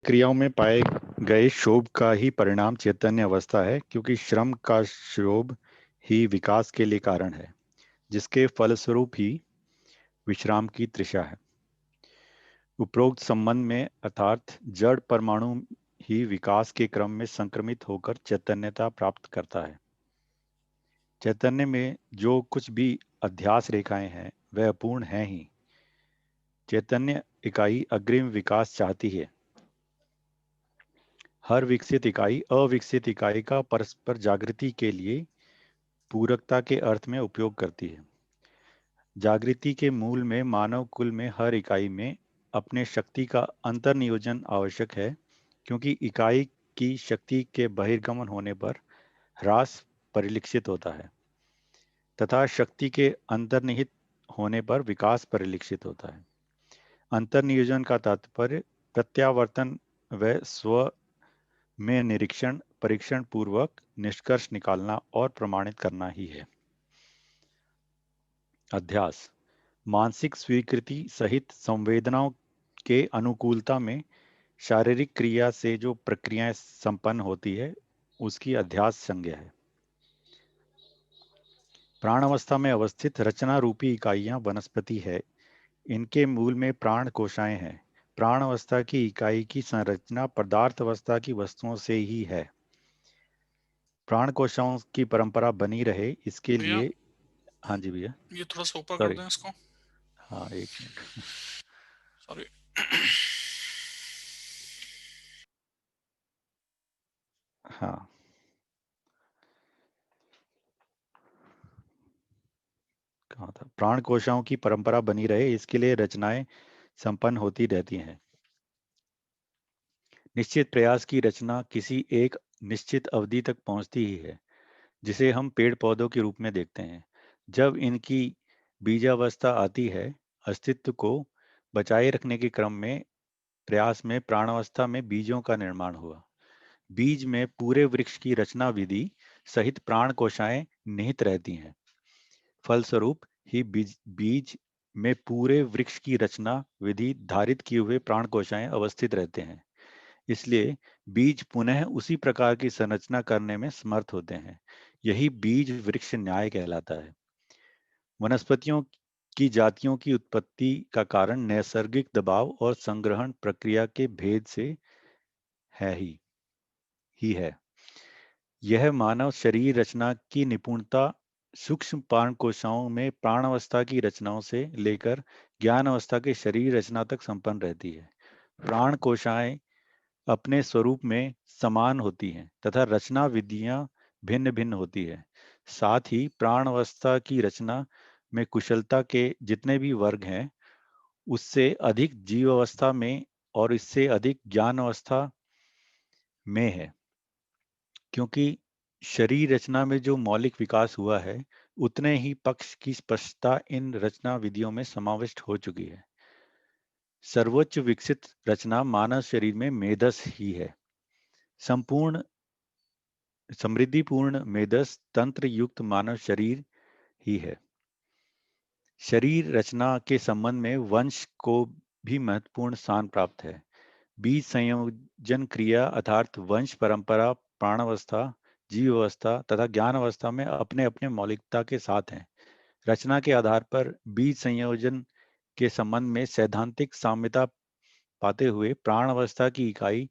क्रियाओं में पाए गए क्षोभ का ही परिणाम चैतन्य अवस्था है, क्योंकि श्रम का क्षोभ ही विकास के लिए कारण है, जिसके फलस्वरूप ही विश्राम की तृषा है। उपरोक्त संबंध में अर्थात जड़ परमाणु ही विकास के क्रम में संक्रमित होकर चैतन्यता प्राप्त करता है। चैतन्य में जो कुछ भी अध्यास रेखाएं हैं वह अपूर्ण हैं ही। चैतन्य इकाई अग्रिम विकास चाहती है। हर विकसित इकाई अविकसित इकाई का परस्पर जागृति के लिए पूरकता के अर्थ में उपयोग करती है। जागृति के मूल में मानव कुल में हर इकाई में अपने शक्ति का अंतर्नियोजन आवश्यक है, क्योंकि इकाई की शक्ति के बहिर्गमन होने पर ह्रास परिलक्षित होता है तथा शक्ति के अंतर्निहित होने पर विकास परिलक्षित होता है। अंतर्नियोजन का तात्पर्य प्रत्यावर्तन व स्व में निरीक्षण परीक्षण पूर्वक निष्कर्ष निकालना और प्रमाणित करना ही है। अध्यास मानसिक स्वीकृति सहित संवेदनाओं के अनुकूलता में शारीरिक क्रिया से जो प्रक्रियाएं संपन्न होती है उसकी अध्यास संज्ञा है। प्राणावस्था में अवस्थित रचना रूपी इकाइयां वनस्पति है। इनके मूल में प्राण कोशाएं हैं। प्राण अवस्था की इकाई की संरचना पदार्थ अवस्था की वस्तुओं से ही है। प्राण कोशाओं की परंपरा बनी रहे इसके भैया, लिए। हाँ जी भैया। ये थोड़ा सा ऊपर कर सॉरी। दें इसको। हाँ, एक मिनट। सॉरी। हाँ, कहाँ था? प्राण कोशाओं की परंपरा बनी रहे इसके लिए रचनाएं संपन्न होती रहती हैं। निश्चित प्रयास की रचना किसी एक निश्चित अवधि तक पहुंचती ही है, जिसे हम पेड़ पौधों के रूप में देखते हैं। जब इनकी बीजावस्था आती है, अस्तित्व को बचाए रखने के क्रम में प्रयास में प्राणावस्था में बीजों का निर्माण हुआ। बीज में पूरे वृक्ष की रचना विधि सहित प्राण कोशाएं निहित रहती हैं। फलस्वरूप ही बीज में पूरे वृक्ष की रचना विधि धारित किए हुए प्राण कोशाएं अवस्थित रहते हैं। इसलिए बीज पुनः उसी प्रकार की संरचना करने में समर्थ होते हैं। यही बीज वृक्ष न्याय कहलाता है। वनस्पतियों की जातियों की उत्पत्ति का कारण नैसर्गिक दबाव और संग्रहण प्रक्रिया के भेद से है ही है। यह मानव शरीर रचना की निपुणता सूक्ष्म प्राण कोशिकाओं में प्राणावस्था की रचनाओं से लेकर ज्ञान अवस्था के शरीर रचना तक संपन्न रहती है। प्राण कोशिकाएं अपने स्वरूप में समान होती हैं तथा रचना विधियां भिन्न भिन्न होती है। साथ ही प्राण अवस्था की रचना में कुशलता के जितने भी वर्ग हैं उससे अधिक जीव अवस्था में और इससे अधिक ज्ञान अवस्था में है, क्योंकि शरीर रचना में जो मौलिक विकास हुआ है उतने ही पक्ष की स्पष्टता इन रचना विधियों में समाविष्ट हो चुकी है। सर्वोच्च विकसित रचना मानव शरीर में मेधस ही है। संपूर्ण समृद्धिपूर्ण मेधस तंत्र युक्त मानव शरीर ही है। शरीर रचना के संबंध में वंश को भी महत्वपूर्ण स्थान प्राप्त है। बीज संयोजन क्रिया अर्थात वंश परंपरा प्राणावस्था जीव अवस्था तथा ज्ञान अवस्था में अपने अपने मौलिकता के साथ हैं। रचना के आधार पर बीज संयोजन के संबंध में सैद्धांतिक साम्यता पाते हुए प्राण अवस्था की इकाई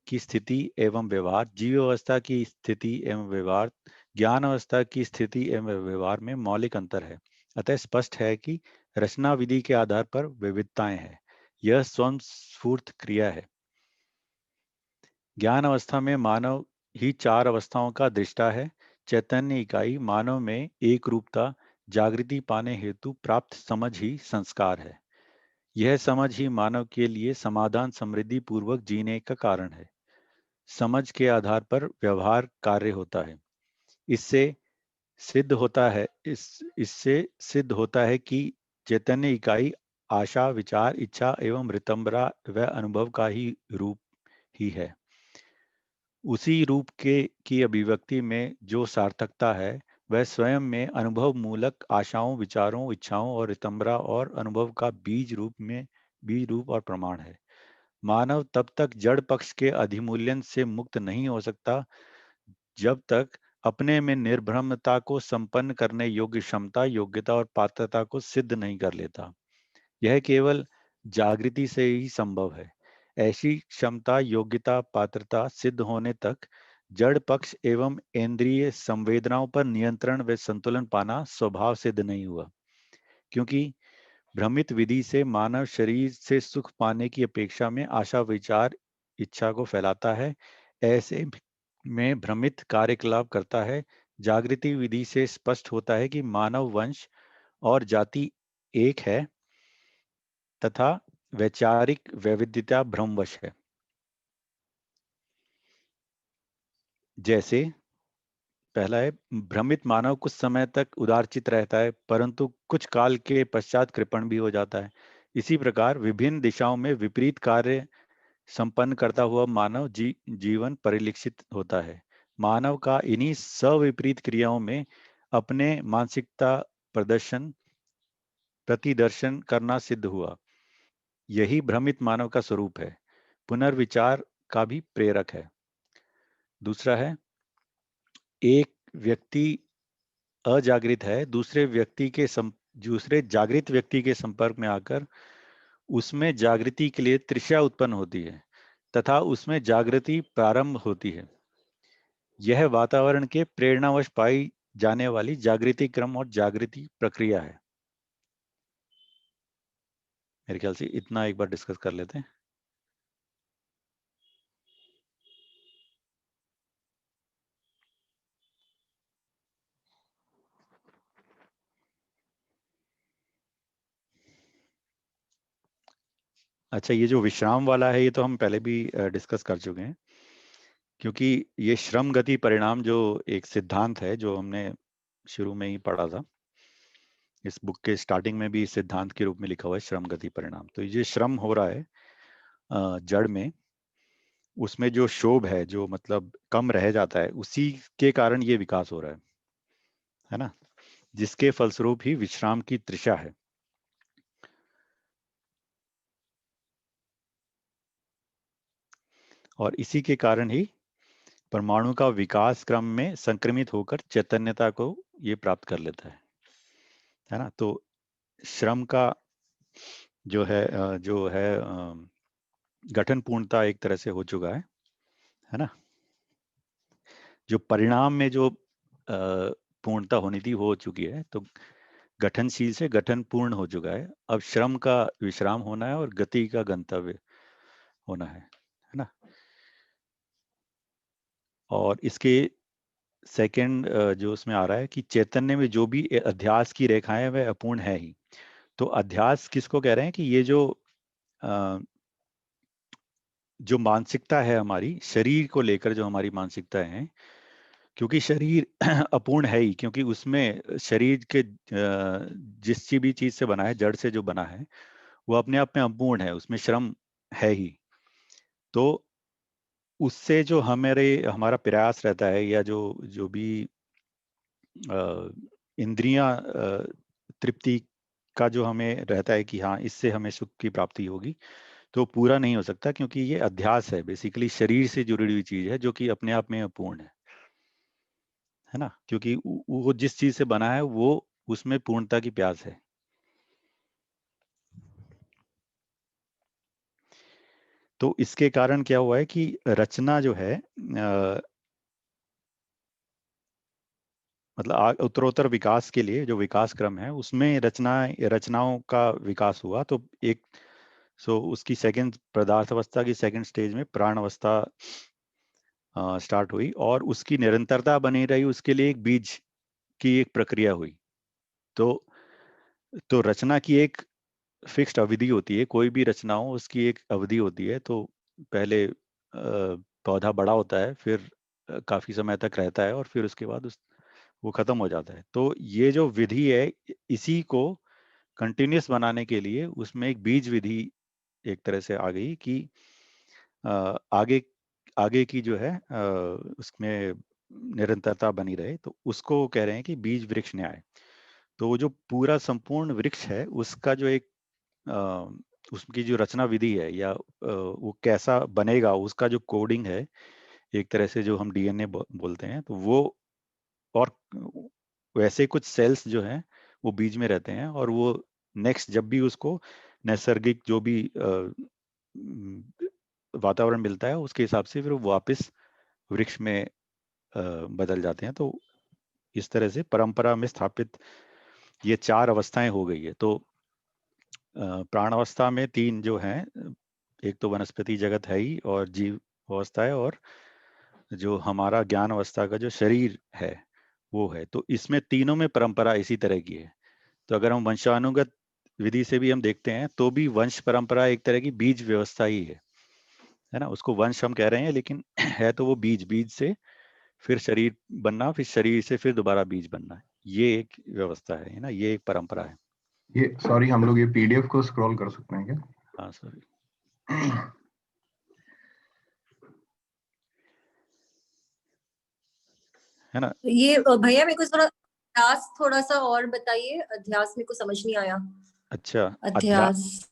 की स्थिति एवं व्यवहार, जीव अवस्था की स्थिति एवं व्यवहार, ज्ञान अवस्था की स्थिति एवं व्यवहार में मौलिक अंतर है। अतः स्पष्ट है कि रचना विधि के आधार पर विविधताएं हैं। यह स्वयं स्फूर्त क्रिया है। ज्ञान अवस्था में मानव ही चार अवस्थाओं का दृष्टा है। चैतन्य इकाई मानव में एक रूपता जागृति पाने हेतु प्राप्त समझ ही संस्कार है। यह समझ ही मानव के लिए समाधान समृद्धि पूर्वक जीने का कारण है। समझ के आधार पर व्यवहार कार्य होता है। इससे सिद्ध होता है इससे सिद्ध होता है कि चैतन्य इकाई आशा विचार इच्छा एवं रितंबरा व अनुभव का ही रूप ही है। उसी रूप के की अभिव्यक्ति में जो सार्थकता है वह स्वयं में अनुभव मूलक आशाओं विचारों इच्छाओं और रितंबरा और अनुभव का बीज रूप और प्रमाण है। मानव तब तक जड़ पक्ष के अधिमूल्यन से मुक्त नहीं हो सकता जब तक अपने में निर्भ्रमता को संपन्न करने योग्य क्षमता, योग्यता और पात्रता को सिद्ध नहीं कर लेता। यह केवल जागृति से ही संभव है। ऐसी क्षमता, योग्यता, पात्रता सिद्ध होने तक जड़ पक्ष एवं इंद्रिय संवेदनाओं पर नियंत्रण व संतुलन पाना स्वभाव सिद्ध नहीं हुआ, क्योंकि भ्रमित विधि से मानव शरीर से सुख पाने की अपेक्षा में आशा, विचार, इच्छा को फैलाता है। ऐसे में भ्रमित कार्यकलाप करता है। जागृति विधि से स्पष्ट होता है कि मानव वंश और जाति एक है तथा वैचारिक वैविध्यता भ्रमवश है। जैसे पहला है, भ्रमित मानव कुछ समय तक उदारचित रहता है, परंतु कुछ काल के पश्चात कृपण भी हो जाता है। इसी प्रकार विभिन्न दिशाओं में विपरीत कार्य संपन्न करता हुआ मानव जीवन परिलक्षित होता है। मानव का इन्हीं सविपरीत क्रियाओं में अपने मानसिकता प्रदर्शन प्रतिदर्शन करना सिद्ध हुआ। यही भ्रमित मानव का स्वरूप है, पुनर्विचार का भी प्रेरक है। दूसरा है, एक व्यक्ति अजागृत है, दूसरे जागृत व्यक्ति के संपर्क में आकर उसमें जागृति के लिए तृष्णा उत्पन्न होती है तथा उसमें जागृति प्रारंभ होती है। यह वातावरण के प्रेरणावश पाई जाने वाली जागृति क्रम और जागृति प्रक्रिया है। मेरे ख्याल से इतना एक बार डिस्कस कर लेते हैं। अच्छा, ये जो विश्राम वाला है ये तो हम पहले भी डिस्कस कर चुके हैं, क्योंकि ये श्रम गति परिणाम जो एक सिद्धांत है जो हमने शुरू में ही पढ़ा था। इस बुक के स्टार्टिंग में भी इस सिद्धांत के रूप में लिखा हुआ है श्रम गति परिणाम। तो ये श्रम हो रहा है जड़ में, उसमें जो शोभ है, जो मतलब कम रह जाता है, उसी के कारण ये विकास हो रहा है ना, जिसके फलस्वरूप ही विश्राम की तृषा है। और इसी के कारण ही परमाणु का विकास क्रम में संक्रमित होकर चैतन्यता को ये प्राप्त कर लेता है ना। तो श्रम का जो है गठन पूर्णता एक तरह से हो चुका है ना। जो परिणाम में जो पूर्णता होनी थी हो चुकी है, तो गठनशील से गठन पूर्ण हो चुका है। अब श्रम का विश्राम होना है और गति का गंतव्य होना है ना। और इसके सेकंड जो उसमें आ रहा है कि चैतन्य में जो भी अध्यास की रेखाएं हैं वह अपूर्ण है ही। तो अध्यास किसको कह रहे हैं कि ये अ, जो मानसिकता है हमारी, शरीर को लेकर जो हमारी मानसिकता है, क्योंकि शरीर अपूर्ण है ही, क्योंकि उसमें शरीर के जिस भी चीज से बना है, जड़ से जो बना है, वो अपने आप में अपूर्ण है, उसमें श्रम है ही। तो उससे जो हमारा प्रयास रहता है, या जो जो भी इंद्रियां तृप्ति का जो हमें रहता है कि हाँ इससे हमें सुख की प्राप्ति होगी, तो पूरा नहीं हो सकता, क्योंकि ये अध्यास है, बेसिकली शरीर से जुड़ी हुई चीज है जो कि अपने आप में अपूर्ण है ना। क्योंकि वो जिस चीज से बना है वो उसमें पूर्णता की प्यास है। तो इसके कारण क्या हुआ है कि रचना जो है मतलब उत्तरोत्तर विकास के लिए जो विकास क्रम है उसमें रचनाओं का विकास हुआ। तो उसकी सेकंड पदार्थ अवस्था की सेकंड स्टेज में प्राण अवस्था स्टार्ट हुई, और उसकी निरंतरता बनी रही, उसके लिए एक बीज की एक प्रक्रिया हुई। तो रचना की एक फिक्स्ड अवधि होती है, कोई भी रचना हो उसकी एक अवधि होती है। तो पहले पौधा बड़ा होता है, फिर काफी समय तक रहता है, और फिर उसके बाद वो खत्म हो जाता है। तो ये जो विधि है, इसी को कंटिन्यूस बनाने के लिए उसमें एक बीज विधि एक तरह से आ गई कि आगे आगे की जो है उसमें निरंतरता बनी रहे। तो उसको कह रहे हैं कि बीज वृक्ष न्याय। तो वो जो पूरा संपूर्ण वृक्ष है उसका जो एक उसकी जो रचना विधि है या वो कैसा बनेगा, उसका जो कोडिंग है, एक तरह से जो हम डीएनए बोलते हैं, तो वो और वैसे कुछ सेल्स जो हैं वो बीज में रहते हैं, और वो नेक्स्ट जब भी उसको नैसर्गिक जो भी वातावरण मिलता है उसके हिसाब से फिर वो वापस वृक्ष में बदल जाते हैं। तो इस तरह से परंपरा में स्थापित ये 4 अवस्थाएं हो गई है। तो प्राण अवस्था में 3 जो हैं, एक तो वनस्पति जगत है ही, और जीव अवस्था है, और जो हमारा ज्ञान अवस्था का जो शरीर है वो है। तो इसमें तीनों में परंपरा इसी तरह की है। तो अगर हम वंशानुगत विधि से भी हम देखते हैं तो भी वंश परंपरा एक तरह की बीज व्यवस्था ही है ना। उसको वंश हम कह रहे हैं, लेकिन है तो वो बीज, बीज से फिर शरीर बनना, फिर शरीर से फिर दोबारा बीज बनना, ये एक व्यवस्था है ना, ये एक परंपरा है। ये सॉरी, हम लोग ये पीडीएफ को स्क्रॉल कर सकते हैं क्या? हाँ सॉरी। है ना। ये भैया मेरे को थोड़ा अध्यास थोड़ा सा और बताइए, अध्यास मेरे को समझ नहीं आया। अच्छा, अध्यास।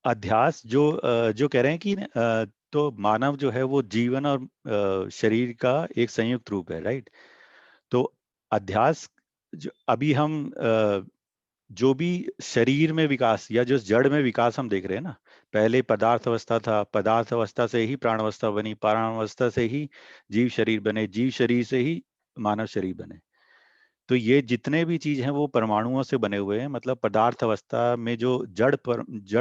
अध्यास जो कह रहे हैं कि तो मानव जो है वो जीवन और शरीर का एक संयुक्त रूप है, राइट। तो अध्यास जो अभी हम जो भी शरीर में विकास या जो जड़ में विकास हम देख रहे हैं ना, पहले पदार्थ अवस्था था, पदार्थ अवस्था से ही प्राण अवस्था बनी, प्राण अवस्था से ही जीव शरीर बने, जीव शरीर से ही मानव शरीर बने। तो ये जितने भी चीज हैं वो परमाणुओं से बने हुए हैं, मतलब पदार्थ अवस्था में जो जड़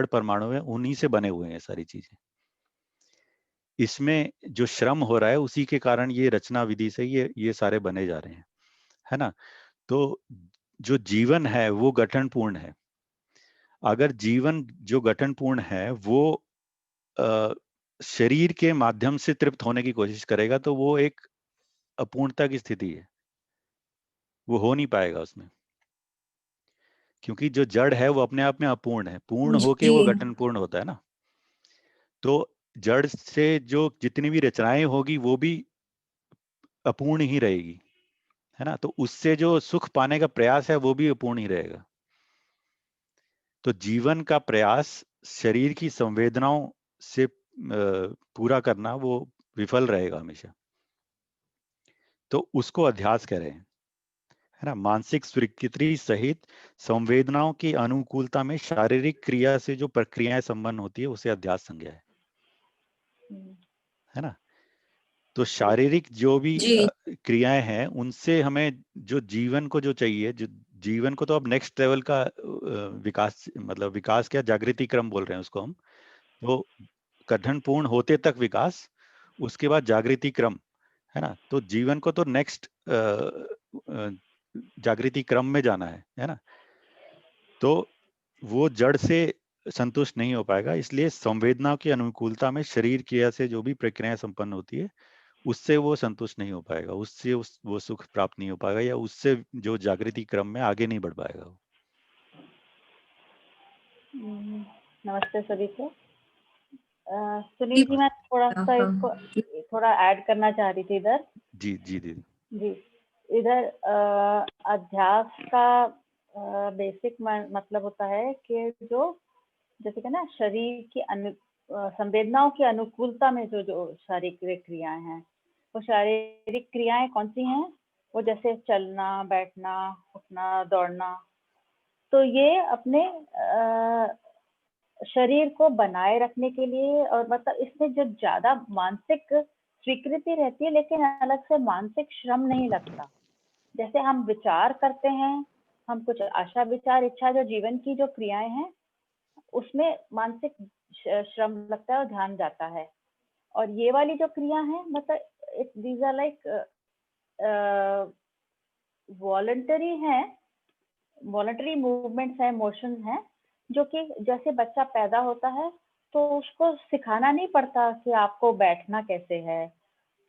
परमाणु है उन्हीं से बने हुए हैं सारी चीजें। इसमें जो श्रम हो रहा है उसी के कारण ये रचना विधि से ये सारे बने जा रहे हैं, है ना। तो जो जीवन है वो गठनपूर्ण है। अगर जीवन जो गठनपूर्ण है वो अ, शरीर के माध्यम से तृप्त होने की कोशिश करेगा तो वो एक अपूर्णता की स्थिति है, वो हो नहीं पाएगा उसमें, क्योंकि जो जड़ है वो अपने आप में अपूर्ण है, पूर्ण होके जी। वो गठनपूर्ण होता है ना। तो जड़ से जो जितनी भी रचनाएं होगी वो भी अपूर्ण ही रहेगी, है ना। तो उससे जो सुख पाने का प्रयास है वो भी अपूर्ण ही रहेगा। तो जीवन का प्रयास शरीर की संवेदनाओं से पूरा करना वो विफल रहेगा हमेशा। तो उसको अध्यास कह रहे हैं, है ना। मानसिक स्वीकृति सहित संवेदनाओं की अनुकूलता में शारीरिक क्रिया से जो प्रक्रियाएं संपन्न होती है उसे अध्यास संज्ञा है ना। तो शारीरिक जो भी जी। क्रियाएं हैं उनसे हमें जो जीवन को जो चाहिए, जो जीवन को तो अब नेक्स्ट लेवल का विकास, मतलब विकास क्या, जागृति क्रम बोल रहे हैं उसको हम। तो कथन पूर्ण होते तक विकास, उसके बाद जागृति क्रम, है ना। तो जीवन को तो नेक्स्ट जागृति क्रम में जाना है ना। तो वो जड़ से संतुष्ट नहीं हो पाएगा, इसलिए संवेदनाओं की अनुकूलता में शरीर क्रिया से जो भी प्रक्रियाएं संपन्न होती है उससे वो संतुष्ट नहीं हो पाएगा, उससे वो सुख प्राप्त नहीं हो पाएगा, या उससे जो जागृति क्रम में आगे नहीं बढ़ पाएगा वो। नमस्ते सभी को। सुनील जी, मैं थोड़ा सा इसको थोड़ा ऐड करना चाह रही थी इधर। जी जी दीदी। जी, इधर अध्यास का बेसिक मतलब होता है कि जो जैसे कि ना शरीर की संवेदनाओं की अनुकूलता में जो जो शारीरिक क्रियाएं हैं, वो शारीरिक क्रियाएं कौन सी हैं? वो जैसे चलना, बैठना, उठना, दौड़ना। तो ये अपने शरीर को बनाए रखने के लिए, और मतलब इसमें जो ज्यादा मानसिक स्वीकृति रहती है, लेकिन अलग से मानसिक श्रम नहीं लगता। जैसे हम विचार करते हैं, हम कुछ आशा, विचार, इच्छा, जो जीवन की जो क्रियाएं हैं, उसमें मानसिक श्रम लगता है और ध्यान जाता है। और ये वाली जो क्रिया है, मतलब दीज आर लाइक वॉलंटरी है, वॉलंटरी मूवमेंट्स है, मोशन है, जो कि जैसे बच्चा पैदा होता है तो उसको सिखाना नहीं पड़ता कि आपको बैठना कैसे है,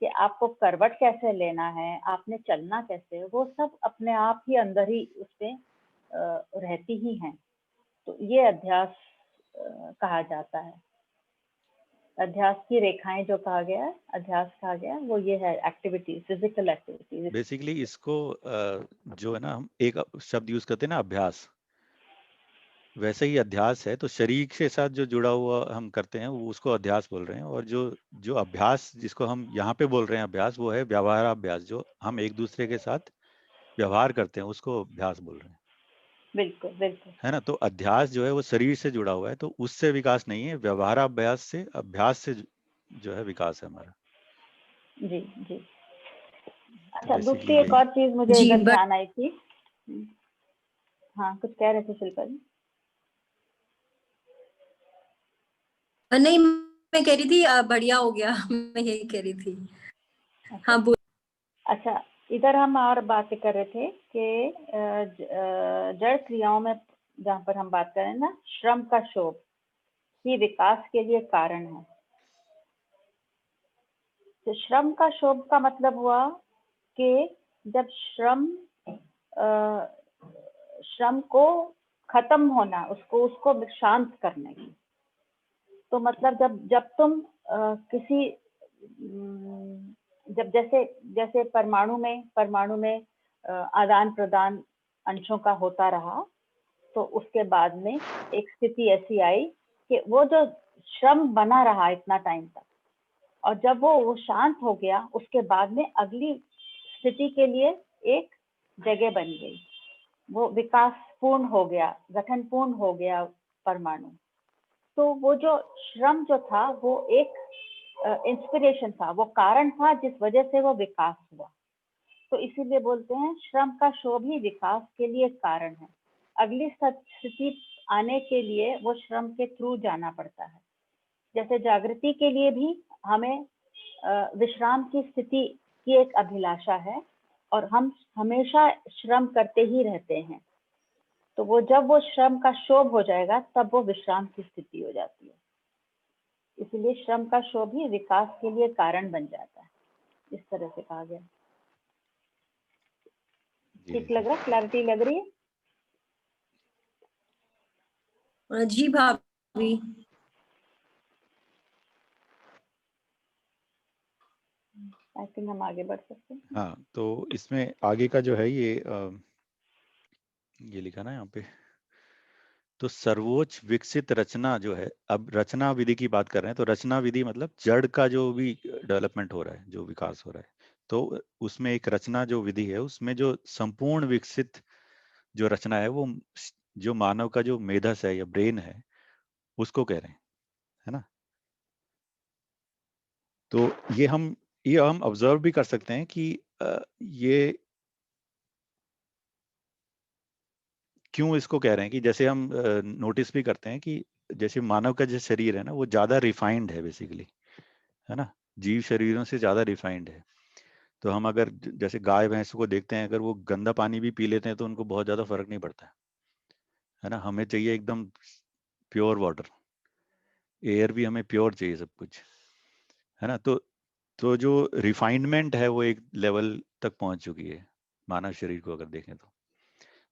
कि आपको करवट कैसे लेना है, आपने चलना कैसे है, वो सब अपने आप ही अंदर ही उसमें रहती ही हैं। तो ये अध्यास कहा जाता है। अध्यास की रेखाएं जो कहा गया है, अध्यास कहा गया, वो ये है एक्टिविटी, फिजिकल एक्टिविटी। बेसिकली इसको जो है ना, हम एक शब्द यूज करते हैं ना, अभ्यास। वैसे ही अध्यास है, तो शरीर के साथ जो जुड़ा हुआ हम करते हैं वो उसको अध्यास बोल रहे हैं, और जो जो अभ्यास जिसको हम यहाँ पे बोल रहे हैं अभ्यास, वो है व्यवहाराभ्यास, जो हम एक दूसरे के साथ व्यवहार करते हैं उसको अभ्यास बोल रहे हैं, बिल्कुल बिल्कुल। है ना। तो अध्यास जो है वो शरीर से जुड़ा हुआ है, तो उससे विकास नहीं है, व्यवहाराभ्यास से, अभ्यास से जो है विकास है हमारा। जी जी। तो अच्छा, बेसिकली दूसरी एक यही। और चीज मुझे जी, इधर बट ध्यान आई थी। हाँ, कुछ कह रहे थे शिल्पा जी? नहीं, मैं कह रही थी बढ़िया हो गया। मैं यही कह रही थी। अच्छा हाँ, बोल। अच्छा, इधर हम और बातें कर रहे थे कि जड़ क्रियाओं में जहाँ पर हम बात करें ना, श्रम का शोभ ही विकास के लिए कारण है। तो श्रम का शोभ का मतलब हुआ कि जब श्रम को खत्म होना, उसको शांत करने की, तो मतलब जब तुम किसी जब जैसे जैसे परमाणु में आदान प्रदान अंशों का होता रहा, तो उसके बाद में एक स्थिति ऐसी आई कि वो जो श्रम बना रहा इतना टाइम तक, और जब वो शांत हो गया, उसके बाद में अगली स्थिति के लिए एक जगह बन गई, वो विकास पूर्ण हो गया, गठन पूर्ण हो गया परमाणु। तो वो जो श्रम जो था वो एक इंस्पिरेशन था, वो कारण था जिस वजह से वो विकास हुआ। तो इसीलिए बोलते हैं श्रम का शोभ ही विकास के लिए कारण है। अगली स्थिति आने के लिए वो श्रम के थ्रू जाना पड़ता है। जैसे जागृति के लिए भी हमें विश्राम की स्थिति की एक अभिलाषा है, और हम हमेशा श्रम करते ही रहते हैं। तो वो जब वो श्रम का शोभ हो जाएगा, तब वो विश्राम की स्थिति हो जाती है। इसलिए श्रम का शोभ ही विकास के लिए कारण बन जाता है, इस तरह से कहा गया। जी ठीक लग रहा, क्लैरिटी लग रही है? जी भाभी। आई थिंक हम आगे बढ़ सकते हैं। हाँ, तो इसमें आगे का जो है ये लिखा ना यहाँ पे, तो सर्वोच्च विकसित रचना जो है, अब रचना विधि की बात कर रहे हैं, तो रचना विधि मतलब जड़ का जो भी डेवलपमेंट हो रहा है, जो विकास हो रहा है, तो उसमें एक रचना जो विधि है, उसमें जो संपूर्ण विकसित जो रचना है, वो जो मानव का जो मेधस है या ब्रेन है, उसको कह रहे हैं, है ना। तो ये हम ऑब्जर्व भी कर सकते हैं कि ये क्यों इसको कह रहे हैं, कि जैसे हम नोटिस भी करते हैं कि जैसे मानव का जो शरीर है ना, वो ज्यादा रिफाइंड है बेसिकली, है ना, जीव शरीरों से ज्यादा रिफाइंड है। तो हम अगर जैसे गाय भैंस को देखते हैं, अगर वो गंदा पानी भी पी लेते हैं तो उनको बहुत ज्यादा फर्क नहीं पड़ता है ना। हमें चाहिए एकदम प्योर वाटर, एयर भी हमें प्योर चाहिए, सब कुछ, है ना। तो जो रिफाइनमेंट है वो एक लेवल तक पहुंच चुकी है मानव शरीर को अगर देखें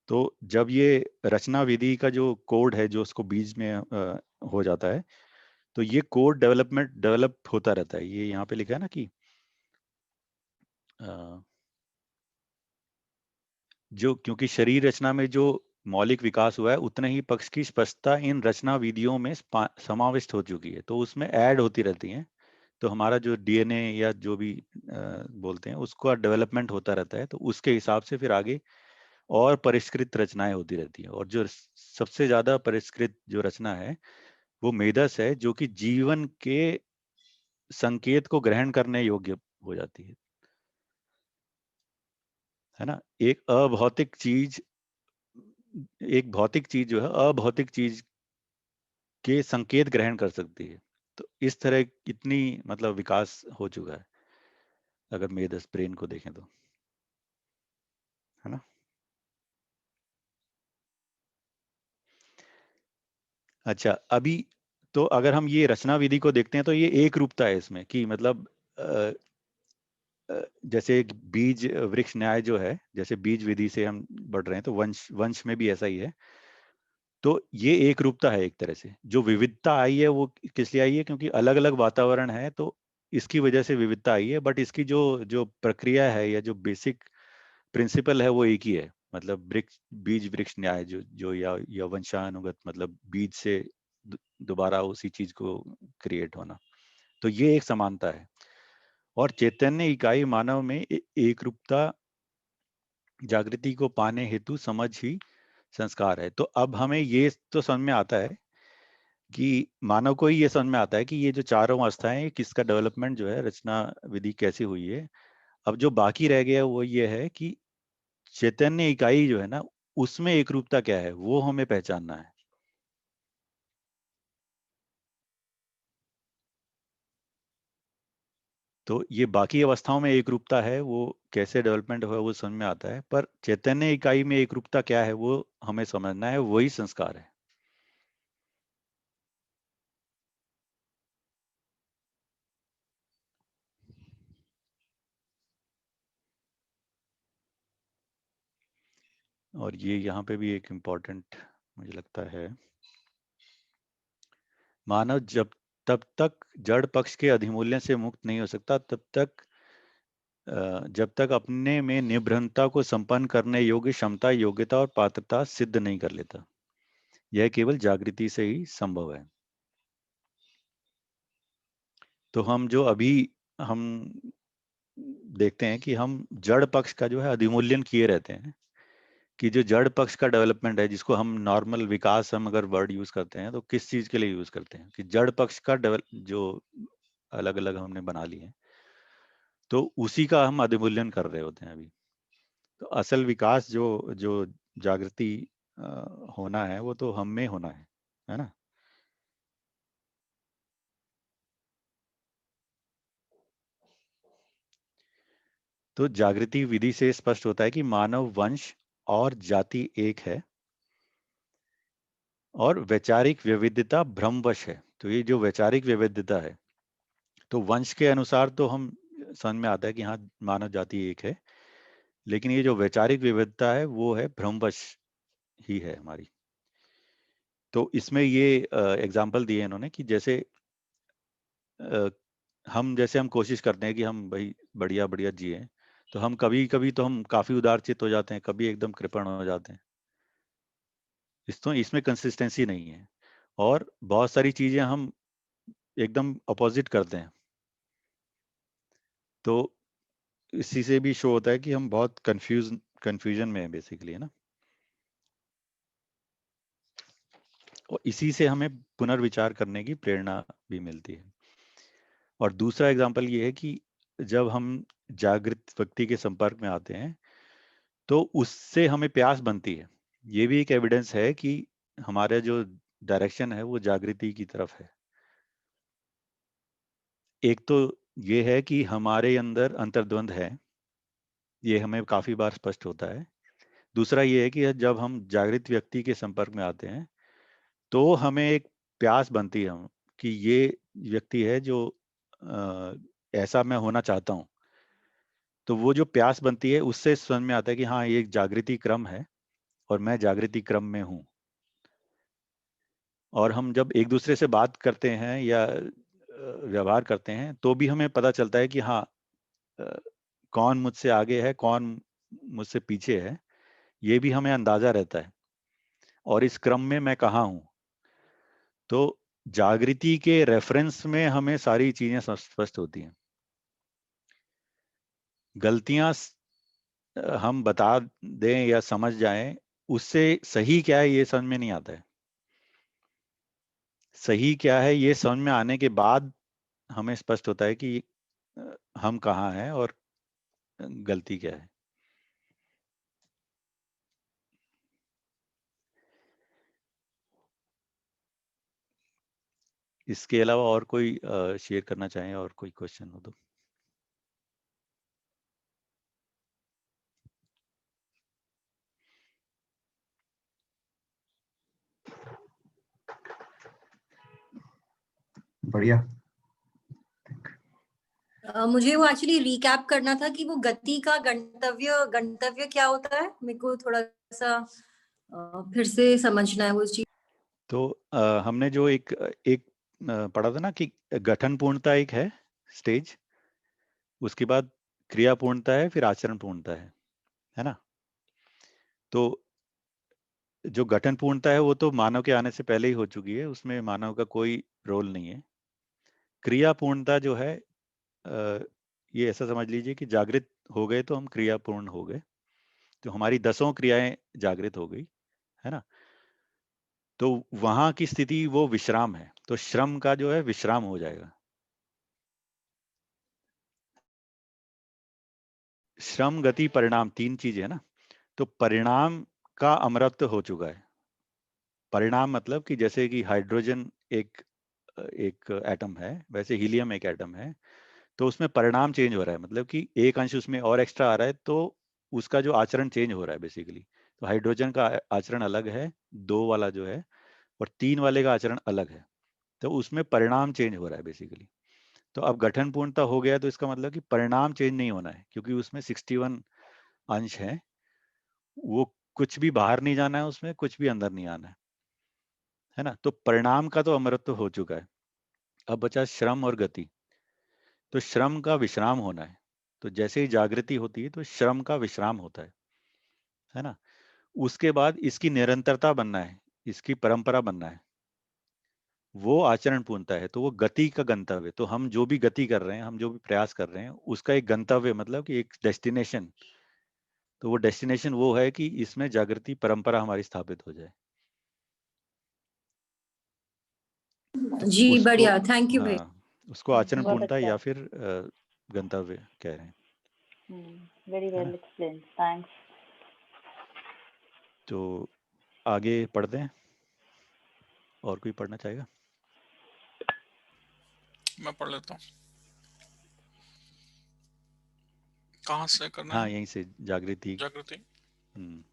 तो जब ये रचना विधि का जो कोड है, जो उसको बीज में हो जाता है, तो ये कोड डेवलप होता रहता है। ये यहाँ पे लिखा है ना कि जो क्योंकि शरीर रचना में जो मौलिक विकास हुआ है, उतने ही पक्ष की स्पष्टता इन रचना विधियों में समाविष्ट हो चुकी है, तो उसमें ऐड होती रहती हैं। तो हमारा जो डीएनए या जो भी बोलते हैं, उसका डेवलपमेंट होता रहता है, तो उसके हिसाब से फिर आगे और परिष्कृत रचनाएं होती रहती है। और जो सबसे ज्यादा परिष्कृत जो रचना है, वो मेधस है, जो कि जीवन के संकेत को ग्रहण करने योग्य हो जाती है ना। एक भौतिक चीज जो है अभौतिक चीज के संकेत ग्रहण कर सकती है। तो इस तरह इतनी मतलब विकास हो चुका है अगर मेधस ब्रेन को देखें तो, है ना। अच्छा, अभी तो अगर हम ये रचना विधि को देखते हैं, तो ये एक रूपता है इसमें, कि मतलब जैसे एक बीज वृक्ष न्याय जो है, जैसे बीज विधि से हम बढ़ रहे हैं, तो वंश में भी ऐसा ही है। तो ये एक रूपता है एक तरह से। जो विविधता आई है वो किस लिए आई है, क्योंकि अलग अलग वातावरण है, तो इसकी वजह से विविधता आई है। बट इसकी जो जो प्रक्रिया है या जो बेसिक प्रिंसिपल है, वो एक ही है। मतलब बीज वृक्ष न्याय जो जो या वंशानुगत मतलब बीज से दोबारा उसी चीज को क्रिएट होना। तो ये एक समानता है। और चैतन्य इकाई मानव में एक रूपता जागृति को पाने हेतु समझ ही संस्कार है। तो अब हमें ये तो समझ में आता है कि मानव को ही ये समझ में आता है कि ये जो चारों अवस्थाएं किसका डेवलपमेंट जो है रचना विधि कैसे हुई है। अब जो बाकी रह गया वो ये है कि चैतन्य इकाई जो है ना उसमें एक रूपता क्या है वो हमें पहचानना है। तो ये बाकी अवस्थाओं में एक रूपता है वो कैसे डेवलपमेंट हुआ वो समझ में आता है, पर चैतन्य इकाई में एक रूपता क्या है वो हमें समझना है, वही संस्कार है। और ये यहाँ पे भी एक इम्पोर्टेंट मुझे लगता है, मानव तब तक जड़ पक्ष के अधिमूल्य से मुक्त नहीं हो सकता जब तक अपने में निभ्रंता को संपन्न करने योग्य क्षमता, योग्यता और पात्रता सिद्ध नहीं कर लेता। यह केवल जागृति से ही संभव है। तो हम जो अभी हम देखते हैं कि हम जड़ पक्ष का जो है अधिमूल्यन किए रहते हैं, कि जो जड़ पक्ष का डेवलपमेंट है जिसको हम नॉर्मल विकास हम अगर वर्ड यूज करते हैं तो किस चीज के लिए यूज करते हैं कि जड़ पक्ष का जो अलग अलग हमने बना लिए हैं तो उसी का हम अधिमूल्यन कर रहे होते हैं अभी। तो असल विकास जो जो जागृति होना है वो तो हम में होना है ना। तो जागृति विधि से स्पष्ट होता है कि मानव वंश और जाति एक है और वैचारिक विविधता भ्रमवश है। तो ये जो वैचारिक विविधता है तो वंश के अनुसार तो हम समझ में आता है कि हाँ मानव जाति एक है, लेकिन ये जो वैचारिक विविधता है वो है भ्रमवश ही है हमारी। तो इसमें ये एग्जाम्पल दिए इन्होंने कि जैसे हम कोशिश करते हैं कि हम भाई बढ़िया बढ़िया जिए, तो हम कभी कभी तो हम काफी उदारचित हो जाते हैं, कभी एकदम कृपण हो जाते हैं। इसमें कंसिस्टेंसी नहीं है और बहुत सारी चीजें हम एकदम अपोजिट करते हैं। तो इसी से भी शो होता है कि हम बहुत कंफ्यूजन में है बेसिकली, है ना। और इसी से हमें पुनर्विचार करने की प्रेरणा भी मिलती है। और दूसरा एग्जाम्पल ये है कि जब हम जागृत व्यक्ति के संपर्क में आते हैं तो उससे हमें प्यास बनती है। ये भी एक एविडेंस है कि हमारा जो डायरेक्शन है वो जागृति की तरफ है। एक तो ये है कि हमारे अंदर अंतर्द्वंद है, ये हमें काफी बार स्पष्ट होता है। दूसरा ये है कि जब हम जागृत व्यक्ति के संपर्क में आते हैं तो हमें एक प्यास बनती है कि ये व्यक्ति है जो ऐसा मैं होना चाहता हूँ। तो वो जो प्यास बनती है उससे समझ में आता है कि हाँ ये एक जागृति क्रम है और मैं जागृति क्रम में हूँ। और हम जब एक दूसरे से बात करते हैं या व्यवहार करते हैं तो भी हमें पता चलता है कि हाँ कौन मुझसे आगे है, कौन मुझसे पीछे है, ये भी हमें अंदाजा रहता है और इस क्रम में मैं कहाँ हूँ। तो जागृति के रेफरेंस में हमें सारी चीजें स्पष्ट होती हैं। गलतियां हम बता दें या समझ जाएं, उससे सही क्या है ये समझ में नहीं आता है। सही क्या है ये समझ में आने के बाद हमें स्पष्ट होता है कि हम कहाँ हैं और गलती क्या है। इसके अलावा और कोई शेयर करना चाहें और कोई क्वेश्चन हो तो। बढ़िया। मुझे वो एक्चुअली रिकैप करना था कि वो गति का गंतव्य क्या होता है, मेरे को थोड़ा सा फिर से समझना है वो चीज। तो हमने जो एक पढ़ा था ना कि गठन पूर्णता एक है स्टेज, उसके बाद क्रिया पूर्णता है, फिर आचरण पूर्णता है ना। तो जो गठन पूर्णता है वो तो मानव के आने से पहले ही हो चुकी है, उसमें मानव का कोई रोल नहीं है। क्रिया पूर्णता जो है, ये ऐसा समझ लीजिए कि जागृत हो गए तो हम क्रिया पूर्ण हो गए, तो हमारी 10 क्रियाएं जागृत हो गई, है ना। तो वहां की स्थिति वो विश्राम है, तो श्रम का जो है विश्राम हो जाएगा। श्रम, गति, परिणाम, 3 चीज है ना। तो परिणाम का अमरत्व हो चुका है। परिणाम मतलब कि जैसे कि हाइड्रोजन एक एक एटम है, वैसे हीलियम एक एटम है, तो उसमें परिणाम चेंज हो रहा है, मतलब कि एक अंश उसमें और एक्स्ट्रा आ रहा है, तो उसका जो आचरण चेंज हो रहा है बेसिकली। तो हाइड्रोजन का आचरण अलग है, 2 वाला जो है, और 3 वाले का आचरण अलग है, तो उसमें परिणाम चेंज हो रहा है बेसिकली। तो अब गठन पूर्णता हो गया, तो इसका मतलब कि परिणाम चेंज नहीं होना है, क्योंकि उसमें 61 अंश है, वो कुछ भी बाहर नहीं जाना है, उसमें कुछ भी अंदर नहीं आना है ना। तो परिणाम का तो अमरत्व हो चुका है। अब बचा श्रम और गति। तो श्रम का विश्राम होना है, तो जैसे ही जागृति होती है तो श्रम का विश्राम होता है ना। उसके बाद इसकी निरंतरता बनना है, इसकी परंपरा बनना है, वो आचरण पूर्णता है। तो वो गति का गंतव्य, तो हम जो भी गति कर रहे हैं, हम जो भी प्रयास कर रहे हैं, उसका एक गंतव्य, मतलब कि एक डेस्टिनेशन। तो वो डेस्टिनेशन वो है कि इसमें जागृति परंपरा हमारी स्थापित हो जाए। जी उसको, बढ़िया, थैंक यू भाई। हाँ, उसको आचरण बहुत पूर्णता अच्छा। या फिर गंतव्य कह रहे हैं, वेरी है वेल ना। Explain, thanks. तो आगे पढ़ते हैं, और कोई पढ़ना चाहेगा? मैं पढ़ लेता हूँ। कहाँ से करना हाँ, है? यहीं से जागृति। जागृति। हम्म,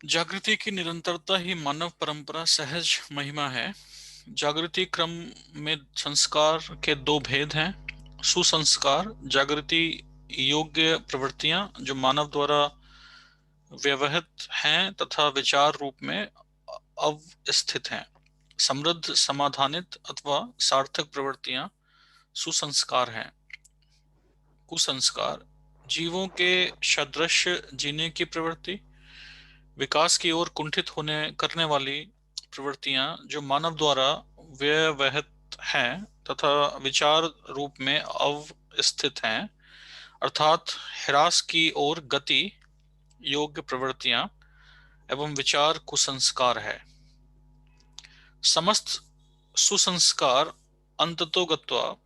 जागृति की निरंतरता ही मानव परंपरा सहज महिमा है। जागृति क्रम में संस्कार के 2 भेद हैं। सुसंस्कार जागृति योग्य प्रवृत्तियां जो मानव द्वारा व्यवहित हैं तथा विचार रूप में अवस्थित हैं। समृद्ध, समाधानित अथवा सार्थक प्रवृत्तियां सुसंस्कार हैं। कुसंस्कार जीवों के सदृश जीने की प्रवृत्ति, विकास की ओर कुंठित होने करने वाली प्रवृत्तियां जो मानव द्वारा व्यवहित हैं तथा विचार रूप में अवस्थित हैं, अर्थात ह्रास की ओर गति योग्य प्रवृत्तियां एवं विचार कुसंस्कार है। समस्त सुसंस्कार अंततोगत्वा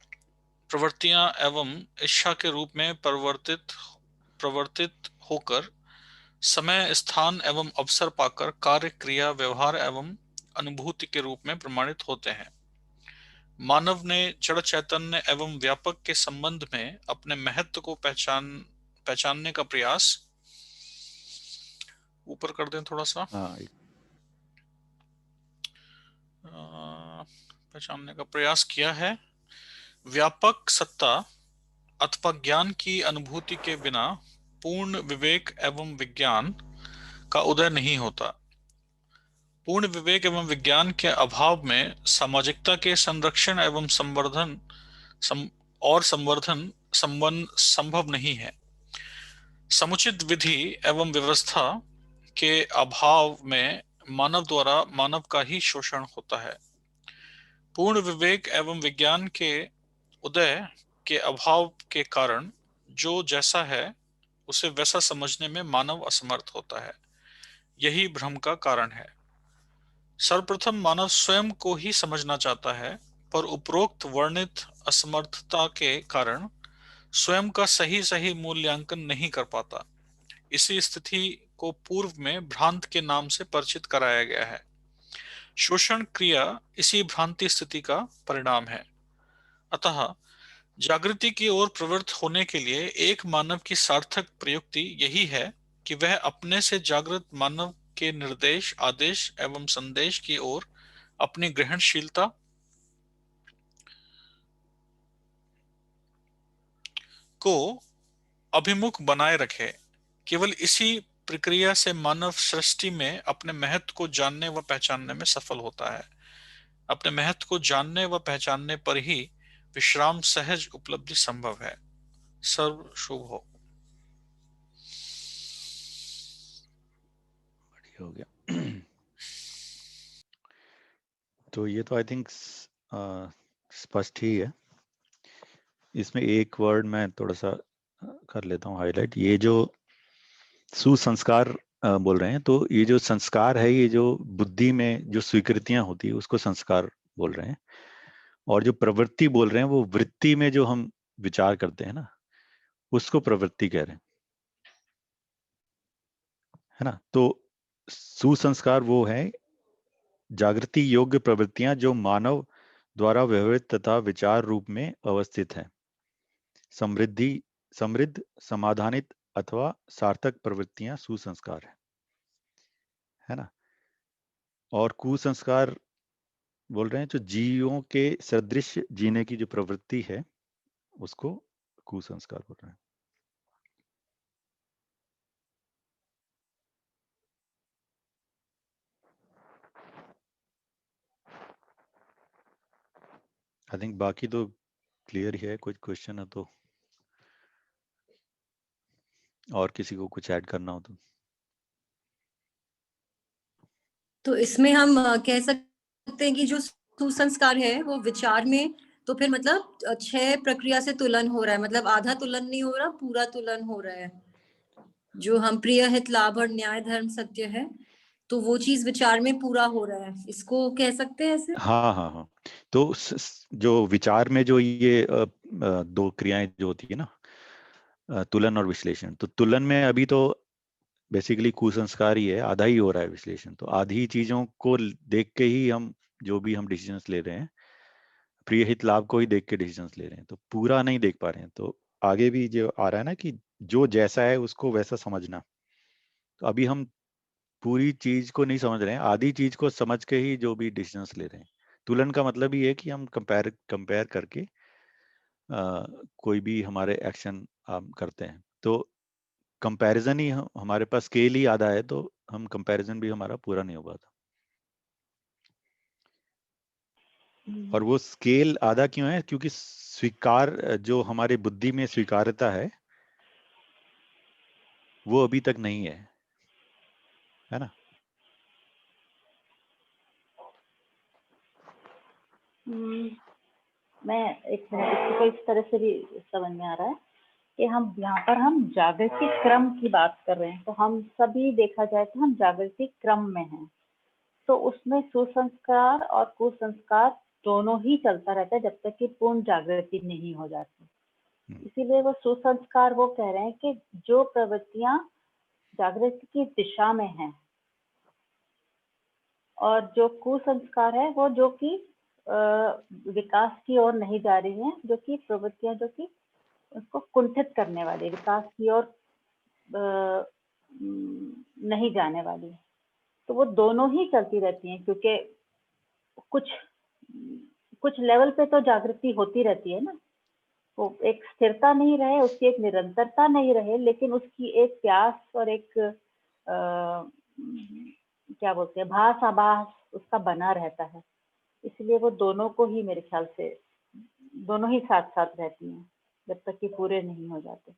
प्रवृत्तियां एवं इच्छा के रूप में प्रवर्तित होकर समय, स्थान एवं अवसर पाकर कार्य, क्रिया, व्यवहार एवं अनुभूति के रूप में प्रमाणित होते हैं। मानव ने जड़ चैतन्य एवं व्यापक के संबंध में अपने महत्व को पहचानने का प्रयास, ऊपर कर दें थोड़ा सा, हाँ, पहचानने का प्रयास किया है। व्यापक सत्ता अथवा ज्ञान की अनुभूति के बिना पूर्ण विवेक एवं विज्ञान का उदय नहीं होता। पूर्ण विवेक एवं विज्ञान के अभाव में सामाजिकता के संरक्षण एवं संवर्धन संभव नहीं है। समुचित विधि एवं व्यवस्था के अभाव में मानव द्वारा मानव का ही शोषण होता है। पूर्ण विवेक एवं विज्ञान के उदय के अभाव के कारण जो जैसा है उसे वैसा समझने में मानव असमर्थ होता है। यही भ्रम का कारण है। सर्वप्रथम मानव स्वयं को ही समझना चाहता है, पर उपरोक्त वर्णित असमर्थता के कारण स्वयं का सही मूल्यांकन नहीं कर पाता। इसी स्थिति को पूर्व में भ्रांत के नाम से परिचित कराया गया है। शोषण क्रिया इसी भ्रांति स्थिति का परिणाम है। अतः जागृति की ओर प्रवृत्त होने के लिए एक मानव की सार्थक प्रयुक्ति यही है कि वह अपने से जागृत मानव के निर्देश, आदेश एवं संदेश की ओर अपनी ग्रहणशीलता को अभिमुख बनाए रखे। केवल इसी प्रक्रिया से मानव सृष्टि में अपने महत्व को जानने व पहचानने में सफल होता है। अपने महत्व को जानने व पहचानने पर ही विश्राम सहज उपलब्धि संभव है। सर्व शुभ हो। ये हो गया। तो ये तो आई थिंक स्पष्ट ही है। इसमें एक वर्ड मैं थोड़ा सा कर लेता हूँ हाईलाइट। ये जो सुसंस्कार बोल रहे हैं, तो ये जो संस्कार है, ये जो बुद्धि में जो स्वीकृतियां होती है उसको संस्कार बोल रहे हैं। और जो प्रवृत्ति बोल रहे हैं, वो वृत्ति में जो हम विचार करते हैं ना, उसको प्रवृत्ति कह रहे हैं, है ना। तो सुसंस्कार वो है जागृति योग्य प्रवृत्तियां जो मानव द्वारा व्यवहृत तथा विचार रूप में अवस्थित है। समृद्ध, समाधानित अथवा सार्थक प्रवृत्तियां सुसंस्कार है ना। और कुसंस्कार बोल रहे हैं जो जीवों के सदृश जीने की जो प्रवृत्ति है, उसको कुसंस्कार बोल रहे हैं। आई थिंक बाकी तो क्लियर ही है। कुछ क्वेश्चन है और किसी को कुछ ऐड करना हो तो इसमें हम कह सकते हैं कि जो सुसंस्कार है वो विचार में, तो फिर मतलब 6 प्रक्रिया से तुलन हो रहा है, मतलब आधा तुलन नहीं हो रहा, पूरा तुलन हो रहा है। जो हम प्रिय हित लाभ और न्याय धर्म सत्य है, तो वो चीज विचार में पूरा हो रहा है, इसको कह सकते हैं ऐसे। हाँ हाँ हाँ। तो जो विचार में जो ये दो क्रियाएं जो होती है ना, तुलन और विश्लेषण, तो तुलन में अभी तो बेसिकली कुसंस्कार ही है, आधा ही हो रहा है विश्लेषण। तो आधी चीजों को देख के ही हम जो भी हम डिसीजंस ले रहे हैं, प्रिय हित लाभ को ही देख के डिसीजंस ले रहे हैं, तो पूरा नहीं देख पा रहे हैं। तो आगे भी जो आ रहा है ना कि जो जैसा है उसको वैसा समझना, तो अभी हम पूरी चीज को नहीं समझ रहे हैं, आधी चीज को समझ के ही जो भी डिसीजंस ले रहे हैं। तुलन का मतलब ही है कि हम कंपेयर करके कोई भी हमारे एक्शन करते हैं। तो कंपैरिजन ही हमारे पास स्केल ही आधा है, तो हम कंपैरिजन भी हमारा पूरा नहीं हो पाता। और वो स्केल आधा क्यों है? क्योंकि स्वीकार जो हमारे बुद्धि में स्वीकार्यता है वो अभी तक नहीं है ना। मैं एक मिनट, इसको इस तरह से भी समझ में आ रहा है कि हम यहाँ पर हम जागृति क्रम की बात कर रहे हैं, तो हम सभी देखा जाए तो हम जागृति क्रम में हैं, तो उसमें सुसंस्कार और कुसंस्कार दोनों ही चलता रहता है जब तक कि पूर्ण जागृति नहीं हो जाती। इसीलिए वो सुसंस्कार वो कह रहे हैं कि जो प्रवृत्तियां जागृति की दिशा में हैं, और जो कुसंस्कार है वो जो कि विकास की ओर नहीं जा रही हैं, जो कि प्रवृत्तियां जो कि उसको कुंठित करने वाली, विकास की ओर नहीं जाने वाली, तो वो दोनों ही चलती रहती हैं। क्योंकि कुछ लेवल पे तो जागृति होती रहती है ना, वो एक स्थिरता नहीं रहे, उसकी एक निरंतरता नहीं रहे, लेकिन उसकी एक प्यास और एक क्या बोलते हैं, भास आभास उसका बना रहता है। इसलिए वो दोनों को ही मेरे ख्याल से दोनों ही साथ साथ रहती हैं जब तक कि पूरे नहीं हो जाते।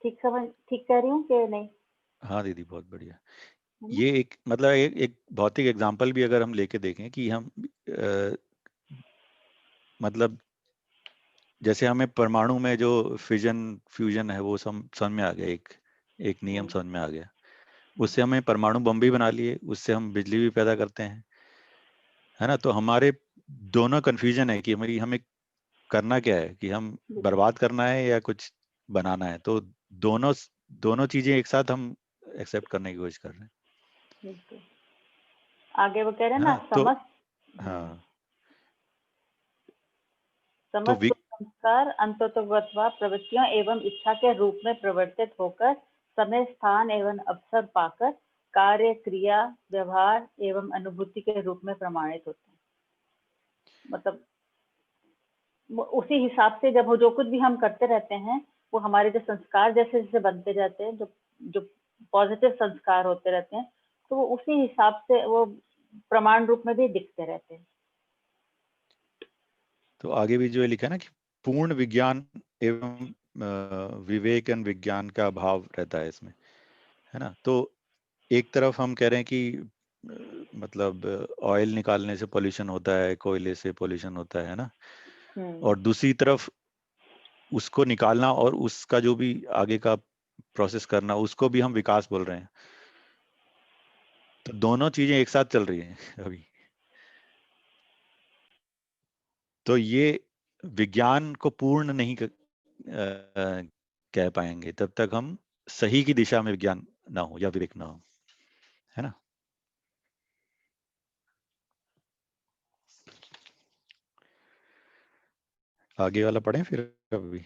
ठीक कह रही हूँ कि नहीं? हाँ दीदी, बहुत बढ़िया। ये एक मतलब एक भौतिक एग्जांपल भी अगर हम लेके देखें कि हम मतलब जैसे हमें परमाणु में जो फिजन फ्यूजन है वो समझ में आ गया, एक नियम समझ में आ गया। उससे हमें परमाणु बम भी बना लिए, उससे हम बिजली भी पैदा करते हैं, है ना। तो हमारे दोनों कंफ्यूजन है कि हमें करना क्या है, कि हम बर्बाद करना है या कुछ बनाना है। तो दोनों चीजें एक साथ हम एक्सेप्ट करने की कोशिश कर रहे हैं। आगे वो कह रहे हैं ना, तो हाँ, तो समस्त संस्कार अंततोगत्वा प्रवृत्तियों एवं इच्छा के रूप में प्रवर्तित होकर समय स्थान एवं अवसर पाकर कार्य क्रिया व्यवहार एवं अनुभूति के रूप में प्रमाणित होते हैं। मतलब उसी हिसाब से जब जो कुछ भी हम करते रहते हैं, वो हमारे जो संस्कार जैसे जैसे बनते जाते हैं, जो पॉजिटिव संस्कार होते रहते हैं, तो वो उसी हिसाब से वो प्रमाण रूप में भी दिखते रहते हैं। तो आगे भी जो है लिखा है ना कि पूर्ण विज्ञान एवं विवेक विज्ञान का अभाव रहता है इसमें, है ना। तो एक तरफ हम कह रहे हैं कि मतलब ऑयल निकालने से पोल्यूशन होता है, कोयले से पोल्यूशन होता है ना, और दूसरी तरफ उसको निकालना और उसका जो भी आगे का प्रोसेस करना, उसको भी हम विकास बोल रहे हैं। तो दोनों चीजें एक साथ चल रही हैं अभी। तो ये विज्ञान को पूर्ण नहीं कह पाएंगे तब तक हम सही की दिशा में विज्ञान ना हो या विवेक ना हो, है ना। आगे वाला पढ़ें फिर अभी।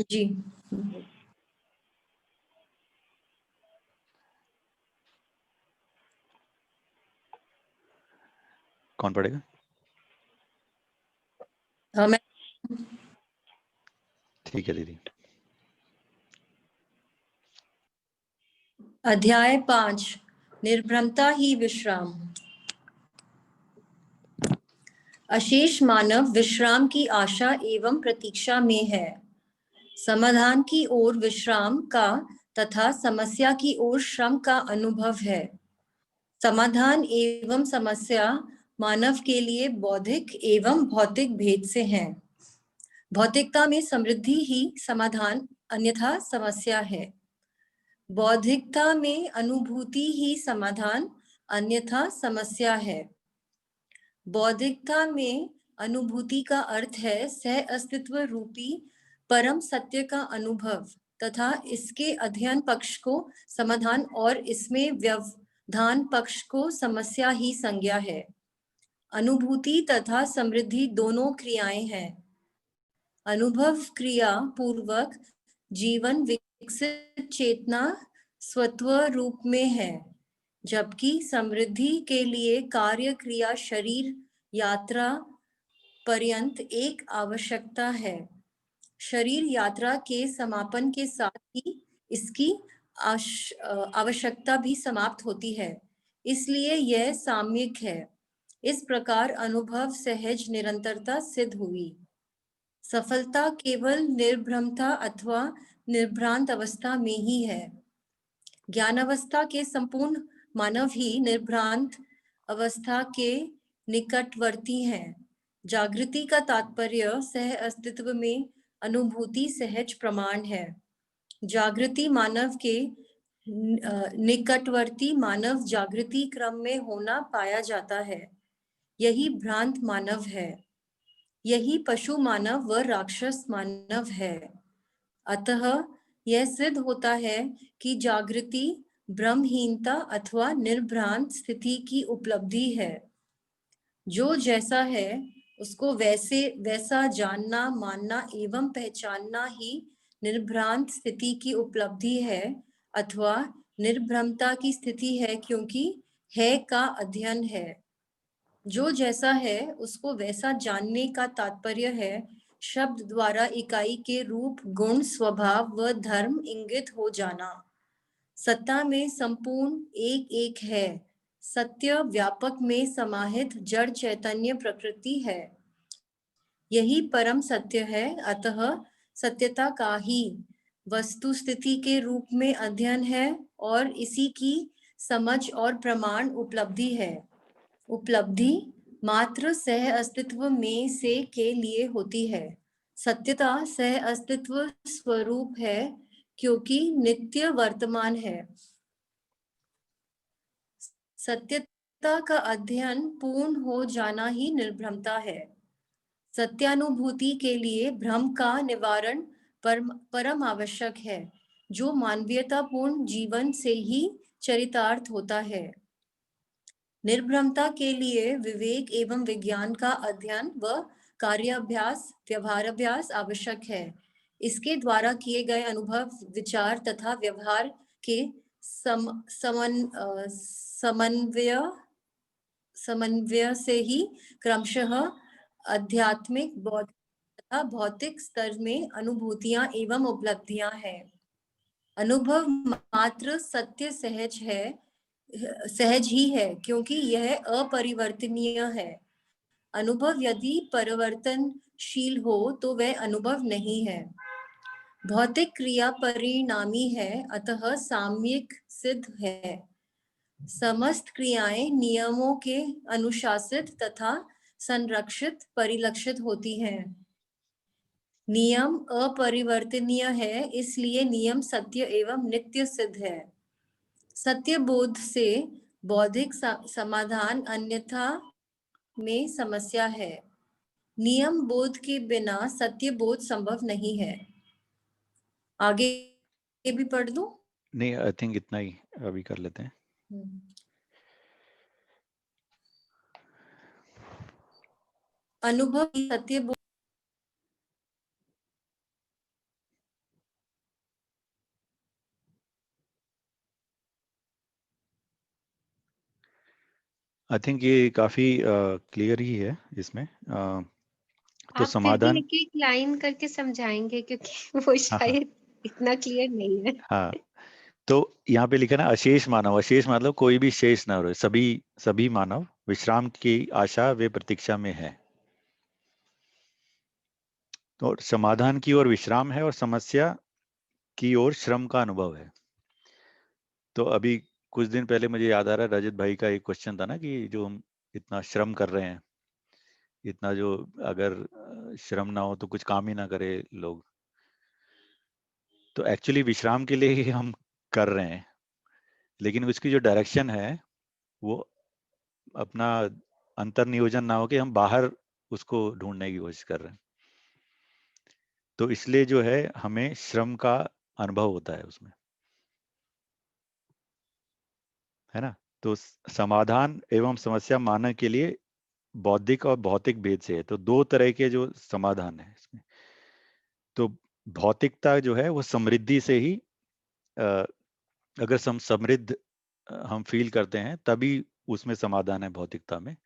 जी। कौन पढ़ेगा? मैं ठीक है दीदी। अध्याय 5, निर्भ्रमता ही विश्राम। अशेष मानव विश्राम की आशा एवं प्रतीक्षा में है। समाधान की ओर विश्राम का तथा समस्या की ओर श्रम का अनुभव है। समाधान एवं समस्या मानव के लिए बौद्धिक एवं भौतिक भेद से हैं। भौतिकता में समृद्धि ही समाधान अन्यथा समस्या है। बौद्धिकता में अनुभूति ही समाधान अन्यथा समस्या है। बौद्धिकता में अनुभूति का अर्थ है सह अस्तित्व रूपी परम सत्य का अनुभव तथा इसके अध्ययन पक्ष को समाधान और इसमें व्यवधान पक्ष को समस्या ही संज्ञा है। अनुभूति तथा समृद्धि दोनों क्रियाएं हैं। अनुभव क्रिया पूर्वक जीवन विकसित चेतना स्वत्व रूप में है, जबकि समृद्धि के लिए कार्य क्रिया शरीर यात्रा पर्यंत एक आवश्यकता है। शरीर यात्रा के समापन के साथ ही इसकी आवश्यकता भी समाप्त होती है, इसलिए यह साम्यिक है। इस प्रकार अनुभव सहज निरंतरता सिद्ध हुई। सफलता केवल निर्भ्रमता अथवा निर्भ्रांत अवस्था में ही है। ज्ञान अवस्था के संपूर्ण मानव ही निर्भ्रांत अवस्था के निकटवर्ती हैं। जागृति का तात्पर्य सह अस्तित्व में अनुभूति सहज प्रमाण है। जागृति मानव के निकटवर्ती मानव जागृति क्रम में होना पाया जाता है। यही भ्रांत मानव है। यही पशु मानव व राक्षस मानव है। अतः यह सिद्ध होता है कि जागृति ब्रह्महीनता अथवा निर्भ्रांत स्थिति की उपलब्धि है। जो जैसा है उसको वैसा जानना, मानना एवं पहचानना ही निर्भ्रांत स्थिति की उपलब्धि है अथवा निर्भ्रमता की स्थिति है, क्योंकि है का अध्ययन है। जो जैसा है उसको वैसा जानने का तात्पर्य है शब्द द्वारा इकाई के रूप, गुण, स्वभाव व धर्म इंगित हो जाना। सत्ता में संपूर्ण एक एक है। सत्य व्यापक में समाहित जड़ चैतन्य प्रकृति है। यही परम सत्य है। अतः सत्यता का ही वस्तु स्थिति के रूप में अध्ययन है और इसी की समझ और प्रमाण उपलब्धि है। उपलब्धि मात्र सह अस्तित्व में से के लिए होती है। सत्यता सह अस्तित्व स्वरूप है, क्योंकि नित्य वर्तमान है। सत्यता का अध्ययन पूर्ण हो जाना ही निर्भ्रमता है। सत्यानुभूति के लिए भ्रम का निवारण परम आवश्यक है, जो मानवीयतापूर्ण जीवन से ही चरितार्थ होता है। निर्भ्रमता के लिए विवेक एवं विज्ञान का अध्ययन व कार्याभ्यास, व्यवहाराभ्यास आवश्यक है। इसके द्वारा किए गए अनुभव, विचार तथा व्यवहार के समन्वय से ही क्रमशः आध्यात्मिक, बौद्धिक तथा भौतिक स्तर में अनुभूतियां एवं उपलब्धियां हैं। अनुभव मात्र सत्य सहज ही है, क्योंकि यह अपरिवर्तनीय है। अनुभव यदि परिवर्तनशील हो तो वह अनुभव नहीं है। भौतिक क्रिया परिणामी है, अतः साम्यिक सिद्ध है। समस्त क्रियाएं नियमों के अनुशासित तथा संरक्षित परिलक्षित होती हैं। नियम अपरिवर्तनीय है, इसलिए नियम सत्य एवं नित्य सिद्ध है। सत्य बोध से बौद्धिक समाधान अन्यथा में समस्या है। नियम बोध के बिना सत्य बोध संभव नहीं है। आगे भी पढ़ दूं? नहीं, आई थिंक इतना ही अभी कर लेते हैं। अनुभव सत्य बोध आई थिंक ये काफी क्लियर ही है इसमें। तो आप फिर भी समाधान, एक एक लाइन करके समझाएंगे, क्योंकि वो हाँ हाँ शायद इतना क्लियर नहीं है। हाँ, तो यहाँ पे लिखा ना अशेष मानव, अशेष मतलब कोई भी शेष ना रहे, सभी सभी मानव विश्राम की आशा वे प्रतीक्षा में है। तो समाधान की ओर विश्राम है और समस्या की ओर श्रम का अनुभव है। तो अभी कुछ दिन पहले मुझे याद आ रहा है, रजत भाई का एक क्वेश्चन था ना कि जो हम इतना श्रम कर रहे हैं, इतना जो अगर श्रम ना हो तो कुछ काम ही ना करे लोग, तो एक्चुअली विश्राम के लिए ही हम कर रहे हैं, लेकिन उसकी जो डायरेक्शन है वो अपना अंतर्नियोजन ना हो कि हम बाहर उसको ढूंढने की कोशिश कर रहे हैं। तो इसलिए जो है हमें श्रम का अनुभव होता है उसमें, है ना। तो समाधान एवं समस्या मानव के लिए बौद्धिक और भौतिक भेद से है। तो दो तरह के जो समाधान है इसमें, तो भौतिकता जो है वो समृद्धि से ही अगर समृद्ध हम फील करते हैं तभी उसमें समाधान है भौतिकता में।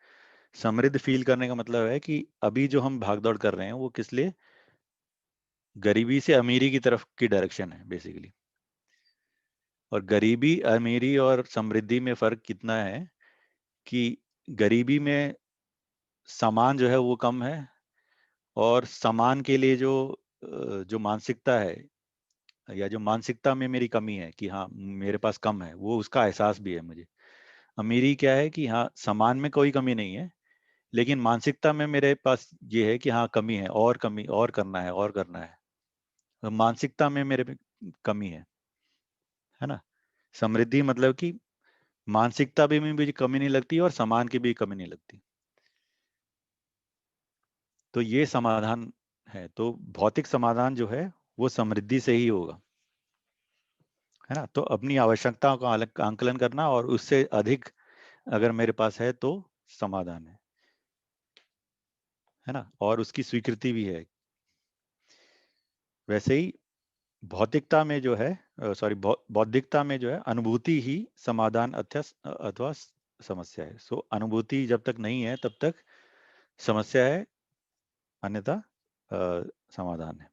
समृद्ध फील करने का मतलब है कि अभी जो हम भागदौड़ कर रहे हैं वो किस लिए, गरीबी से अमीरी की तरफ की डायरेक्शन है बेसिकली। और गरीबी, अमीरी और समृद्धि में फर्क कितना है कि गरीबी में सामान जो है वो कम है, और सामान के लिए जो मानसिकता है या जो मानसिकता में मेरी कमी है कि हाँ मेरे पास कम है, वो उसका एहसास भी है मुझे। अमीरी क्या है कि हाँ सामान में कोई कमी नहीं है, लेकिन मानसिकता में मेरे पास ये है कि हाँ कमी है, और कमी और करना है और करना है, तो मानसिकता में मेरे में कमी है ना। समृद्धि मतलब कि मानसिकता भी में भी कमी नहीं लगती और सामान की भी कमी नहीं लगती। तो ये समाधान है। तो भौतिक समाधान जो है वो समृद्धि से ही होगा, है ना। तो अपनी आवश्यकताओं का आंकलन करना और उससे अधिक अगर मेरे पास है तो समाधान है ना, और उसकी स्वीकृति भी है। वैसे ही भौतिकता में जो है बौद्धिकता में जो है अनुभूति ही समाधान अथवा समस्या है। सो अनुभूति जब तक नहीं है तब तक समस्या है, अन्यथा समाधान है।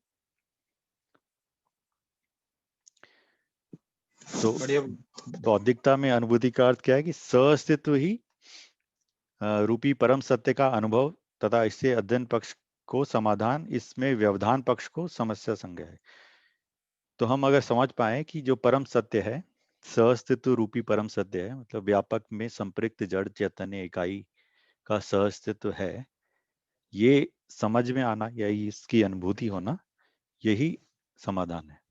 तो बौद्धिकता में अनुभूति का अर्थ क्या है कि सअस्तित्व ही रूपी परम सत्य का अनुभव तथा इससे अध्ययन पक्ष को समाधान, इसमें व्यवधान पक्ष को समस्या संज्ञा है। तो हम अगर समझ पाए कि जो परम सत्य है, सहअस्तित्व रूपी परम सत्य है, मतलब व्यापक में संपृक्त जड़ चैतन्य इकाई का सहअस्तित्व है, ये समझ में आना या इसकी अनुभूति होना, यही समाधान है।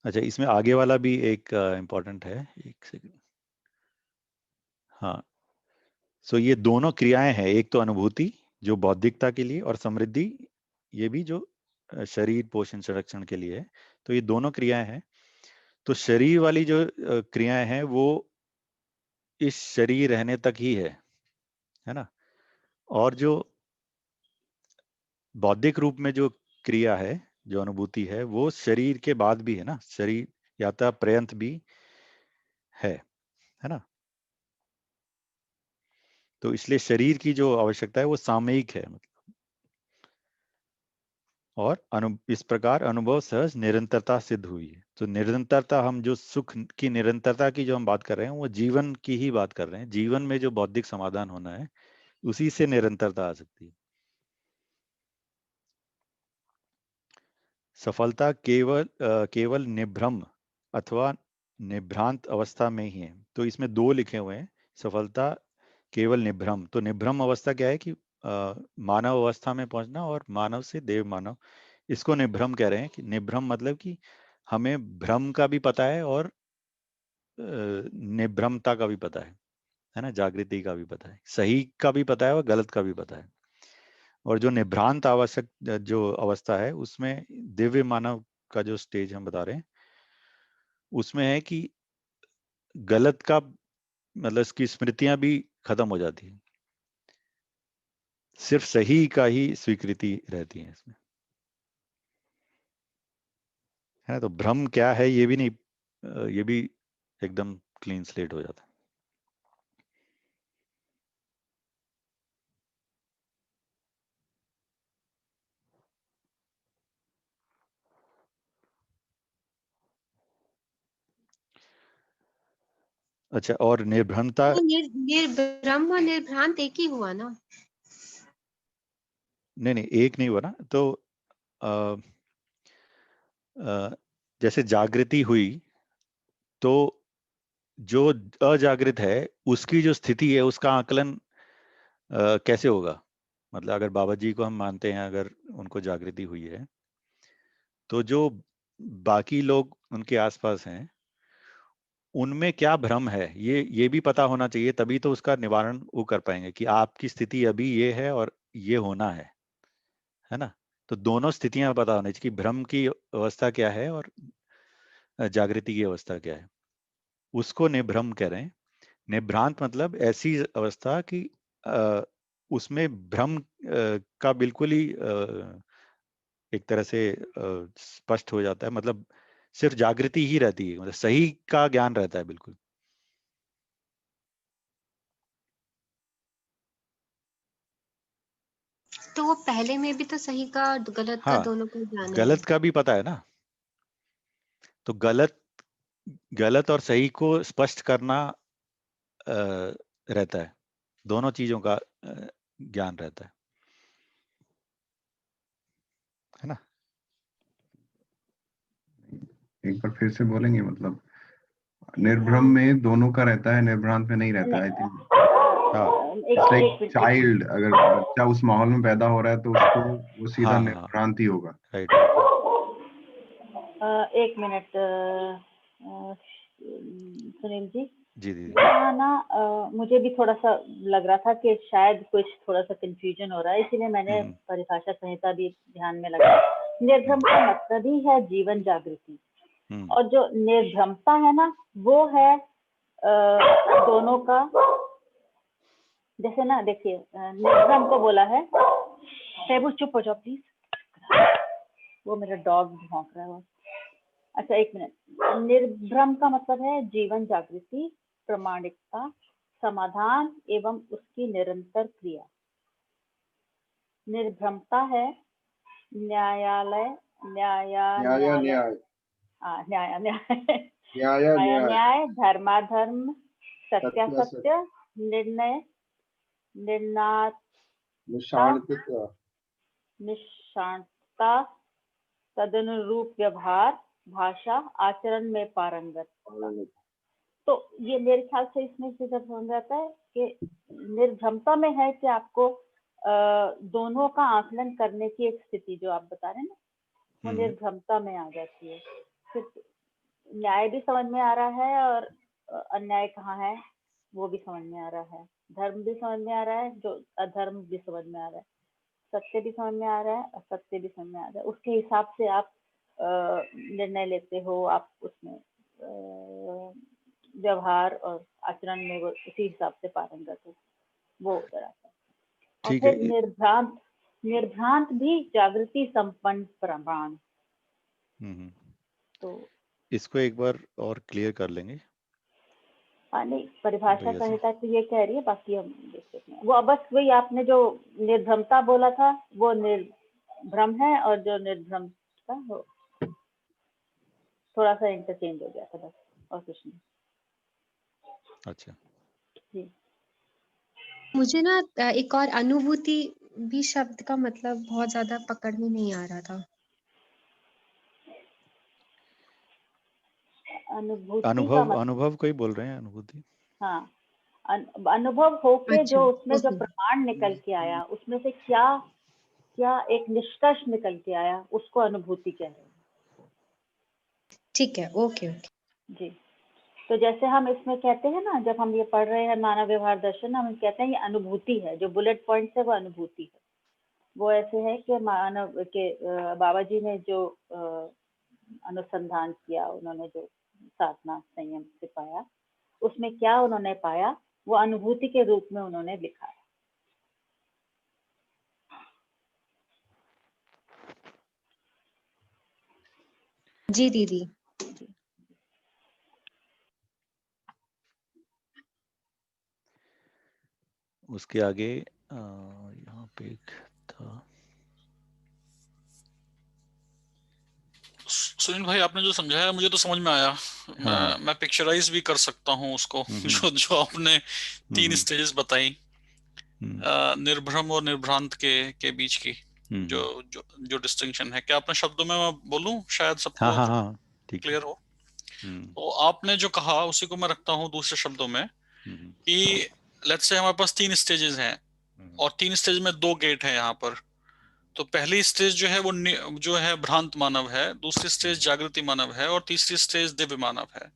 अच्छा, इसमें आगे वाला भी एक इम्पोर्टेंट है, एक सेकंड। हाँ, सो ये दोनों क्रियाएं हैं, एक तो अनुभूति जो बौद्धिकता के लिए, और समृद्धि ये भी जो शरीर पोषण संरक्षण के लिए है। तो ये दोनों क्रियाएं हैं। तो शरीर वाली जो क्रियाएं हैं वो इस शरीर रहने तक ही है ना। और जो बौद्धिक रूप में जो क्रिया है, जो अनुभूति है, वो शरीर के बाद भी है ना, शरीर यात्रा पर्यंत भी है ना। तो इसलिए शरीर की जो आवश्यकता है वो सामयिक है, मतलब और इस प्रकार अनुभव सहज निरंतरता सिद्ध हुई है। तो निरंतरता, हम जो सुख की निरंतरता की जो हम बात कर रहे हैं वो जीवन की ही बात कर रहे हैं। जीवन में जो बौद्धिक समाधान होना है उसी से निरंतरता आ सकती है। सफलता केवल निभ्रम अथवा निभ्रांत अवस्था में ही है। तो इसमें दो लिखे हुए हैं, सफलता केवल निभ्रम। तो निभ्रम अवस्था क्या है कि मानव अवस्था में पहुंचना और मानव से देव मानव, इसको निभ्रम कह रहे हैं। कि निभ्रम मतलब कि हमें भ्रम का भी पता है और निभ्रमता का भी पता है ना, जागृति का भी पता है, सही का भी पता है और गलत का भी पता है। और जो निभ्रांत आवश्यक जो अवस्था है उसमें दिव्य मानव का जो स्टेज हम बता रहे हैं उसमें है कि गलत का मतलब इसकी स्मृतियां भी खत्म हो जाती है, सिर्फ सही का ही स्वीकृति रहती है इसमें, है ना। तो भ्रम क्या है ये भी नहीं, ये भी एकदम क्लीन स्लेट हो जाता है। अच्छा, और निर्भ्रमता, तो निर्भ्रम और निर्भ्रांत एक ही हुआ ना? नहीं नहीं एक नहीं हुआ ना। तो अ, जैसे जागृति हुई तो जो अजागृत है उसकी जो स्थिति है उसका आकलन कैसे होगा। मतलब अगर बाबा जी को हम मानते हैं, अगर उनको जागृति हुई है तो जो बाकी लोग उनके आसपास हैं उनमें क्या भ्रम है ये भी पता होना चाहिए, तभी तो उसका निवारण वो कर पाएंगे कि आपकी स्थिति अभी ये है और ये होना है ना। तो दोनों स्थितियां पता होनी चाहिए कि भ्रम की अवस्था क्या है और जागृति की अवस्था क्या है। उसको निभ्रम कह रहे हैं। निभ्रांत मतलब ऐसी अवस्था कि उसमें भ्रम का बिल्कुल ही एक तरह से स्पष्ट हो जाता है, मतलब सिर्फ जागृति ही रहती है, मतलब सही का ज्ञान रहता है बिल्कुल। तो वो पहले में भी तो सही का और गलत का हाँ, दोनों को जाने गलत का भी पता है ना। तो गलत और सही को स्पष्ट करना रहता है, दोनों चीजों का ज्ञान रहता है ना। एक बार फिर से बोलेंगे, मतलब निर्भ्रम में दोनों का रहता है, निर्भ्रांत में नहीं रहता है। आई थिंक हाँ इट्स लाइक चाइल्ड, अगर बच्चा उस माहौल में पैदा हो रहा है तो उसको वो सीधा हाँ हाँ निर्भ्रांत ही होगा। Right right. एक मिनट सुनील जी, जी दीदी। यहाँ ना मुझे भी थोड़ा सा लग रहा था कि शायद कुछ थोड़ा सा कंफ्यूजन हो रहा है, इसीलिए मैंने परिभाषा संहिता भी ध्यान में लगा। निर्भ्रम का मतलब ही है जीवन जागृति, और जो निर्भ्रमता है ना वो है दोनों का। जैसे ना देखिए, निर्भ्रम को बोला है, टेबू चुप हो जाओ प्लीज, वो मेरा डॉग भौंक रहा है। अच्छा एक मिनट। निर्भ्रम का मतलब है जीवन जागृति, प्रामाणिकता, समाधान एवं उसकी निरंतर क्रिया। निर्भ्रमता है न्यायालय न्याय, धर्माधर्म, सत्यासत्य, निर्णय, निशांतता, तदनुरूप व्यवहार, भाषा, आचरण में पारंगत। तो ये मेरे ख्याल से इसमें से जब हो जाता है कि निर्भ्रमता में है कि आपको दोनों का आकलन करने की एक स्थिति जो आप बता रहे हैं ना, वो निर्भ्रमता में आ जाती है। फिर न्याय भी समझ में आ रहा है और अन्याय कहाँ है वो भी समझ में आ रहा है, धर्म भी समझ में आ रहा है, जो अधर्म भी समझ में आ रहा है, सत्य भी समझ में आ रहा है, असत्य भी समझ में आ रहा है। उसके हिसाब से आप निर्णय लेते हो, आप उसमें व्यवहार और आचरण में वो उसी हिसाब से पारंगत हो, वो उधर आता है। और ठीक फिर है। निर्भ्रांत भी जागृति संपन्न प्रमाण। तो इसको एक बार और क्लियर कर लेंगे। नहीं, परिभाषा भैया से। संहिता तो ये कह रही है, बाकी हम देख सकते हैं। वो बस वही आपने जो निर्भ्रमता बोला था वो भ्रम है और जो निर्भ्रम का हो, थोड़ा सा इंटरचेंज हो गया था बस, और कुछ नहीं। अच्छा, जी मुझे ना एक और अनुभूति भी शब्द का मतलब बहुत ज्यादा पकड़ में नहीं आ रहा था। अनुभूति का अनुभव मतलब, अनुभव को ही बोल रहे हैं, अनुभूति। हाँ अनुभव होके अच्छा, जो उसमें जो ओके, प्रमाण निकल के आया, उसमें से क्या क्या एक निष्कर्ष निकल के आया, उसको अनुभूति कह रहे हैं। ठीक है, ओके ओके। जी, तो जैसे हम इसमें कहते हैं ना, जब हम ये पढ़ रहे हैं मानव व्यवहार दर्शन, हम कहते हैं ये अनुभूति है, जो बुलेट पॉइंट है वो अनुभूति है। वो ऐसे है कि मानव के बाबा जी ने जो अनुसंधान किया, उन्होंने जो साधना संयम से पाया, उसमें क्या उन्होंने पाया वो अनुभूति के रूप में उन्होंने लिखा है। जी दीदी। उसके आगे यहाँ पे एक था। सुनील भाई, आपने जो समझाया मुझे तो समझ में आया। हाँ, मैं पिक्चराइज भी कर सकता हूँ उसको। जो आपने 3 स्टेजेस बताई, निर्भ्रम और निर्भ्रांत के बीच की जो जो जो डिस्टिंक्शन है, क्या अपने शब्दों में मैं बोलूं, शायद हाँ, सबको हाँ, हाँ, ठीक है। क्लियर हो। तो आपने जो कहा उसी को मैं रखता हूँ दूसरे शब्दों में, कि लेट्स से हमारे पास 3 स्टेजेस हैं, और 3 स्टेज में 2 गेट है यहाँ पर। तो पहली स्टेज जो है वो जो है भ्रांत मानव है, दूसरी स्टेज जागृति मानव है, और तीसरी स्टेज दिव्य मानव है।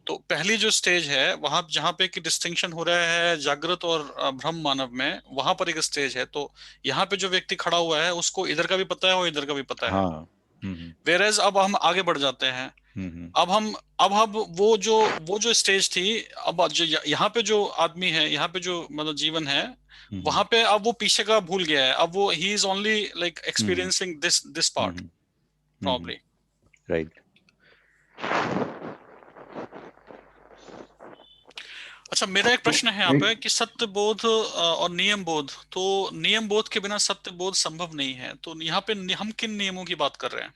तो पहली जो स्टेज है वहां जहां पे कि डिस्टिंक्शन हो रहा है जागृत और भ्रम मानव में, वहां पर एक स्टेज है। तो यहाँ पे जो व्यक्ति खड़ा हुआ है उसको इधर का भी पता है और इधर का भी पता है। हाँ, वेरेज अब हम आगे बढ़ जाते हैं। अब वो जो स्टेज थी, अब जो यहाँ पे जो आदमी है, यहाँ पे जो मतलब जीवन है, वहां पे अब वो पीछे का भूल गया है। अब वो he is only like experiencing this part probably. Right. अच्छा, मेरा एक प्रश्न है यहाँ पे एक कि सत्य बोध और नियम बोध, तो नियम बोध के बिना सत्य बोध संभव नहीं है। तो यहाँ पे हम किन नियमों की बात कर रहे हैं?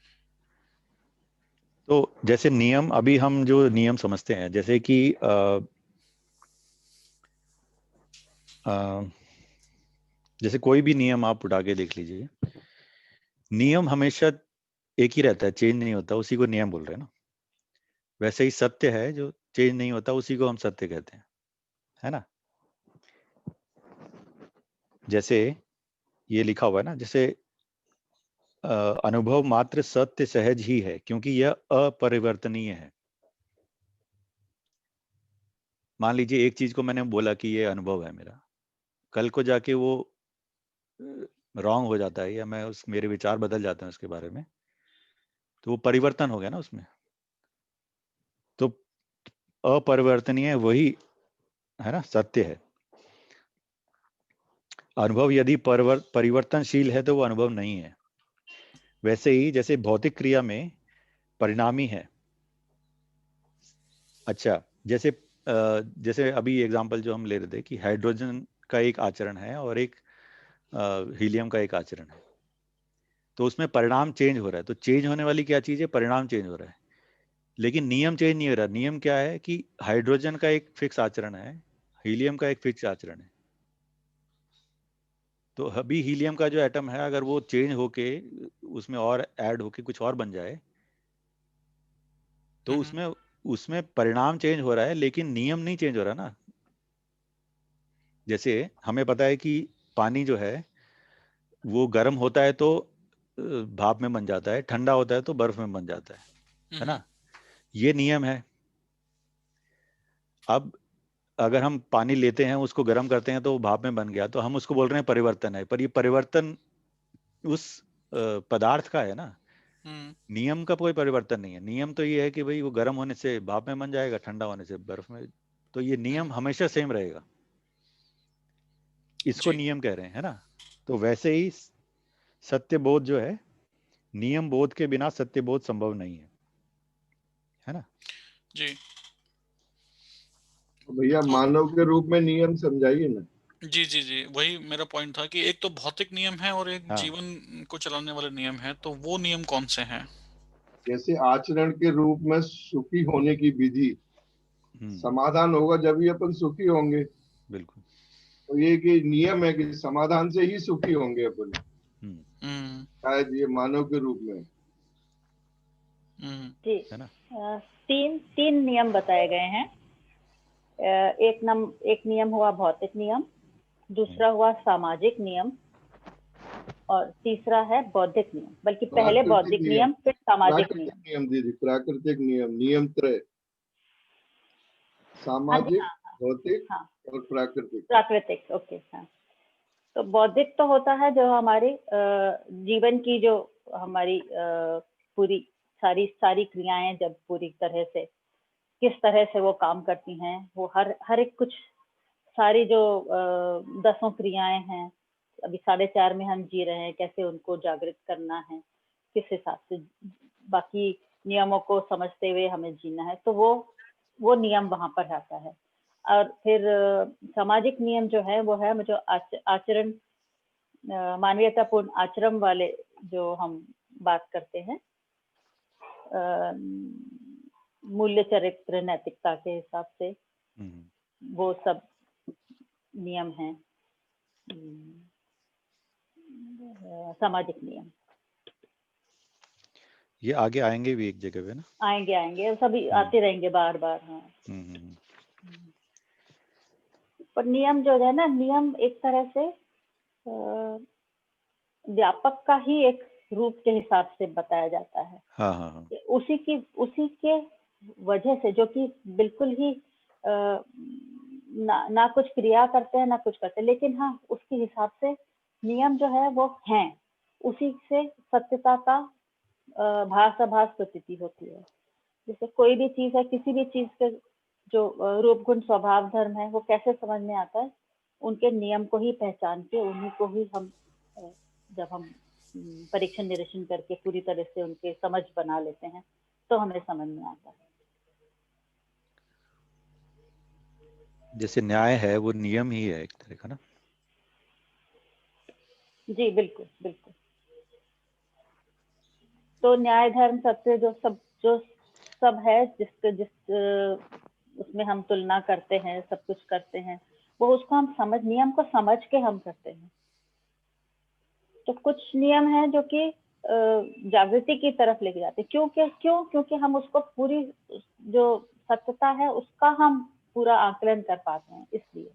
तो जैसे नियम, अभी हम जो नियम समझते हैं, जैसे कि जैसे कोई भी नियम आप उठा के देख लीजिए, नियम हमेशा एक ही रहता है, चेंज नहीं होता, उसी को नियम बोल रहे हैं ना। वैसे ही सत्य है, जो चेंज नहीं होता, उसी को हम सत्य कहते हैं, है ना। जैसे ये लिखा हुआ है ना, जैसे अनुभव मात्र सत्य सहज ही है, क्योंकि यह अपरिवर्तनीय है। मान लीजिए एक चीज को मैंने बोला कि ये अनुभव है मेरा, कल को जाके वो रॉन्ग हो जाता है, या मेरे विचार बदल जाते हैं उसके बारे में, तो वो परिवर्तन हो गया ना उसमें। तो अपरिवर्तनीय वही है ना, सत्य है। अनुभव यदि परिवर्तनशील है तो वो अनुभव नहीं है। वैसे ही जैसे भौतिक क्रिया में परिणामी है। अच्छा, जैसे अभी एग्जांपल जो हम ले रहे थे कि हाइड्रोजन का एक आचरण है और एक हीलियम का एक आचरण है, तो उसमें परिणाम चेंज हो रहा है। तो चेंज होने वाली क्या चीज है? परिणाम चेंज हो रहा है, लेकिन नियम चेंज नहीं हो रहा। नियम क्या है कि हाइड्रोजन का एक फिक्स आचरण है, हीलियम का एक फिक्स आचरण है। तो अभी हीलियम का जो एटम है, अगर वो चेंज होके उसमें और ऐड होके कुछ और बन जाए, तो उसमें उसमें परिणाम चेंज हो रहा है, लेकिन नियम नहीं चेंज हो रहा ना। जैसे हमें पता है कि पानी जो है वो गर्म होता है तो भाप में बन जाता है, ठंडा होता है तो बर्फ में बन जाता है ना। ये नियम है। अब अगर हम पानी लेते हैं, उसको गर्म करते हैं तो वो भाप में बन गया, तो हम उसको बोल रहे हैं परिवर्तन है, पर ये परिवर्तन उस पदार्थ का है ना। नियम का कोई परिवर्तन नहीं है। नियम तो ये है कि भाई वो गर्म होने से भाप में बन जाएगा, ठंडा होने से बर्फ में। तो ये नियम हमेशा सेम रहेगा, इसको जी नियम कह रहे हैं, है ना। तो वैसे ही सत्य बोध जो है, नियम बोध के बिना सत्य बोध संभव नहीं है ना। जी। भैया तो मानव के रूप में नियम समझाइए ना। जी जी जी, वही मेरा पॉइंट था कि एक तो भौतिक नियम है और एक हाँ। जीवन को चलाने वाले नियम है, तो वो नियम कौन से हैं? जैसे आचरण के रूप में सुखी होने की विधि, समाधान होगा जब ही अपन सुखी होंगे। बिल्कुल। तो ये कि नियम है कि समाधान से ही सुखी होंगे अपन, शायद ये मानव के रूप में। जी, है ना? तीन नियम बताए गए हैं। एक नियम हुआ भौतिक नियम, दूसरा हुआ सामाजिक नियम, और तीसरा है बौद्धिक नियम। बल्कि पहले बौद्धिक नियम, फिर सामाजिक नियम। प्राकृतिक नियम दीदी, प्राकृतिक नियम, नियम त्रय, सामाजिक, भौतिक और प्राकृतिक। प्राकृतिक, ओके, हाँ। तो बौद्धिक तो होता है जो हमारी जीवन की, जो हमारी पूरी सारी क्रियाएं जब पूरी तरह से किस तरह से वो काम करती हैं, वो हर एक कुछ सारी जो 10 क्रियाएं हैं, अभी 4.5 में हम जी रहे हैं, कैसे उनको जागृत करना है, किस हिसाब से बाकी नियमों को समझते हुए हमें जीना है, तो वो नियम वहां पर आता है। और फिर सामाजिक नियम जो है वो है जो आचरण, मानवीयतापूर्ण आचरण वाले जो हम बात करते हैं, मूल्य, चरित्र, नैतिकता के हिसाब से वो सब नियम हैं, सामाजिक नियम। ये आगे आएंगे भी एक जगह पे ना? आएंगे सभी आते रहेंगे बार बार। हाँ। पर नियम जो है ना, नियम एक तरह से व्यापक का ही एक रूप के हिसाब से बताया जाता है। हाँ। उसी के वजह से, जो कि बिल्कुल ही ना कुछ क्रिया करते हैं ना कुछ करते हैं, लेकिन हाँ उसके हिसाब से नियम जो है वो हैं, उसी से सत्यता का भासाभास प्रतीति होती है। जैसे कोई भी चीज है, किसी भी चीज के जो रूप गुण स्वभाव धर्म है, वो कैसे समझ में आता है, उनके नियम को ही पहचान के, उन्हीं को ही हम जब हम परीक्षण निरीक्षण करके पूरी तरह से उनके समझ बना लेते हैं, तो हमें समझ में आता है। जैसे न्याय है वो नियम ही है एक तरह का ना? जी बिल्कुल बिल्कुल। तो न्याय धर्म सत्य जो सब है, जिस उसमें हम तुलना करते हैं, सब कुछ करते हैं, वो उसको हम नियम को समझ के हम करते हैं। तो कुछ नियम है जो कि जागृति की तरफ लेके जाते हैं। क्योंकि हम उसको पूरी जो सत्यता है उसका हम पूरा आकलन कर पाते हैं, इसलिए।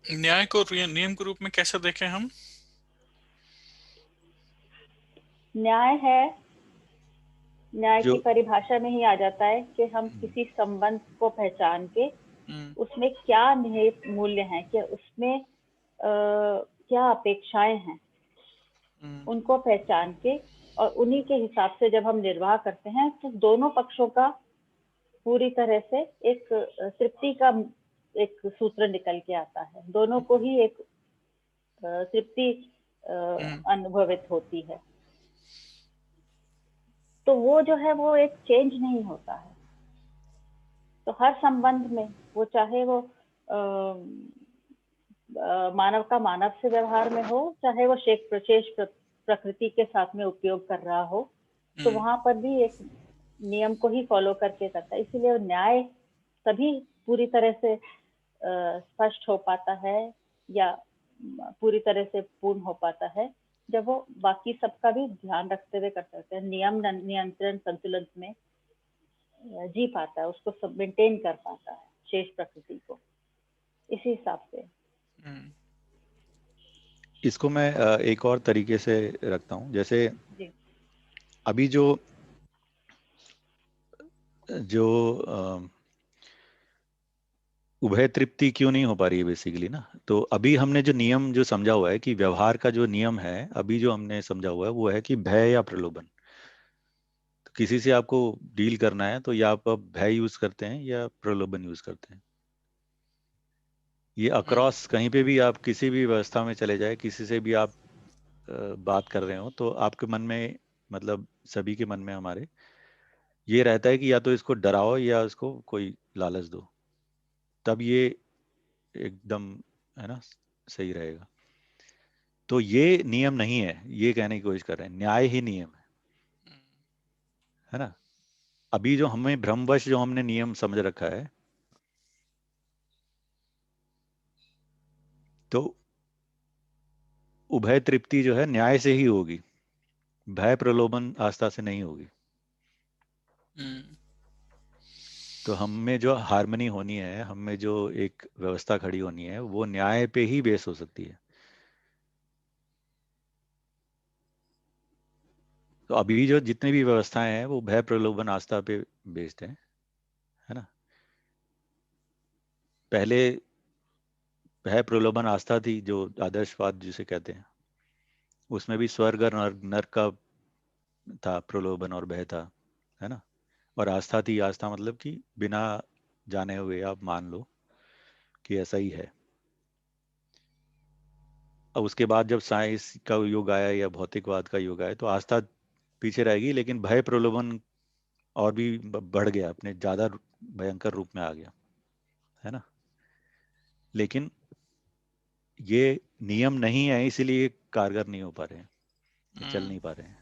न्याय को नियम के रूप में कैसे देखें हम? न्याय की परिभाषा में ही आ जाता है कि हम किसी संबंध को पहचान के उसमें क्या निहित मूल्य हैं, कि उसमें क्या अपेक्षाएं हैं, उनको पहचान के और उन्हीं के हिसाब से जब हम निर्वाह करते हैं, तो दोनों पक्षों का पूरी तरह से एक तृप्ति का एक सूत्र निकल के आता है। दोनों को ही एक तृप्ति अनुभवित होती है। तो वो जो है वो एक चेंज नहीं होता है। तो हर संबंध में, वो चाहे वो मानव का मानव से व्यवहार में हो, चाहे वो शेष प्रकृति के साथ में उपयोग कर रहा हो, तो वहां पर भी एक नियम को ही फॉलो करके करता है। इसीलिए न्याय तभी पूरी तरह से स्पष्ट हो पाता है या पूरी तरह से पूर्ण हो पाता है, जब वो बाकी सबका भी ध्यान रखते हुए कर सकते हैं, नियम नियंत्रण संतुलन में जी पाता है, उसको सब मेंटेन कर पाता है शेष प्रकृति को। इसी हिसाब से इसको मैं एक और तरीके से रखता हूँ। जैसे अभी जो उभय तृप्ति क्यों नहीं हो पा रही है बेसिकली ना, तो अभी हमने जो नियम जो समझा हुआ है कि व्यवहार का जो नियम है, अभी जो हमने समझा हुआ है वो है कि भय या प्रलोभन। तो किसी से आपको डील करना है तो या आप भय यूज करते हैं या प्रलोभन यूज करते हैं। ये अक्रॉस कहीं पे भी आप किसी भी व्यवस्था में चले जाए, किसी से भी आप बात कर रहे हो, तो आपके मन में, मतलब सभी के मन में हमारे, ये रहता है कि या तो इसको डराओ या इसको कोई लालच दो, तब ये एकदम, है ना, सही रहेगा। तो ये नियम नहीं है, ये कहने की कोशिश कर रहे हैं, न्याय ही नियम है ना। अभी जो हमें भ्रमवश जो हमने नियम समझ रखा है, तो उभय तृप्ति जो है न्याय से ही होगी, भय प्रलोभन आस्था से नहीं होगी। तो हम में जो हार्मनी होनी है, हम में जो एक व्यवस्था खड़ी होनी है, वो न्याय पे ही बेस हो सकती है। तो अभी जो जितनी भी व्यवस्थाएं हैं वो भय प्रलोभन आस्था पे बेस्ड है ना। पहले भय प्रलोभन आस्था थी, जो आदर्शवाद जिसे कहते हैं, उसमें भी स्वर्ग और नर्क का था, प्रलोभन और भय था, है ना। और आस्था थी, आस्था मतलब कि बिना जाने हुए आप मान लो कि ऐसा ही है। अब उसके बाद जब साइंस का युग आया या भौतिकवाद का युग आया, तो आस्था पीछे रहेगी, लेकिन भय प्रलोभन और भी बढ़ गया, अपने ज्यादा भयंकर रूप में आ गया, है ना। लेकिन ये नियम नहीं है, इसीलिए कारगर नहीं हो पा रहे हैं, ये चल नहीं पा रहे हैं।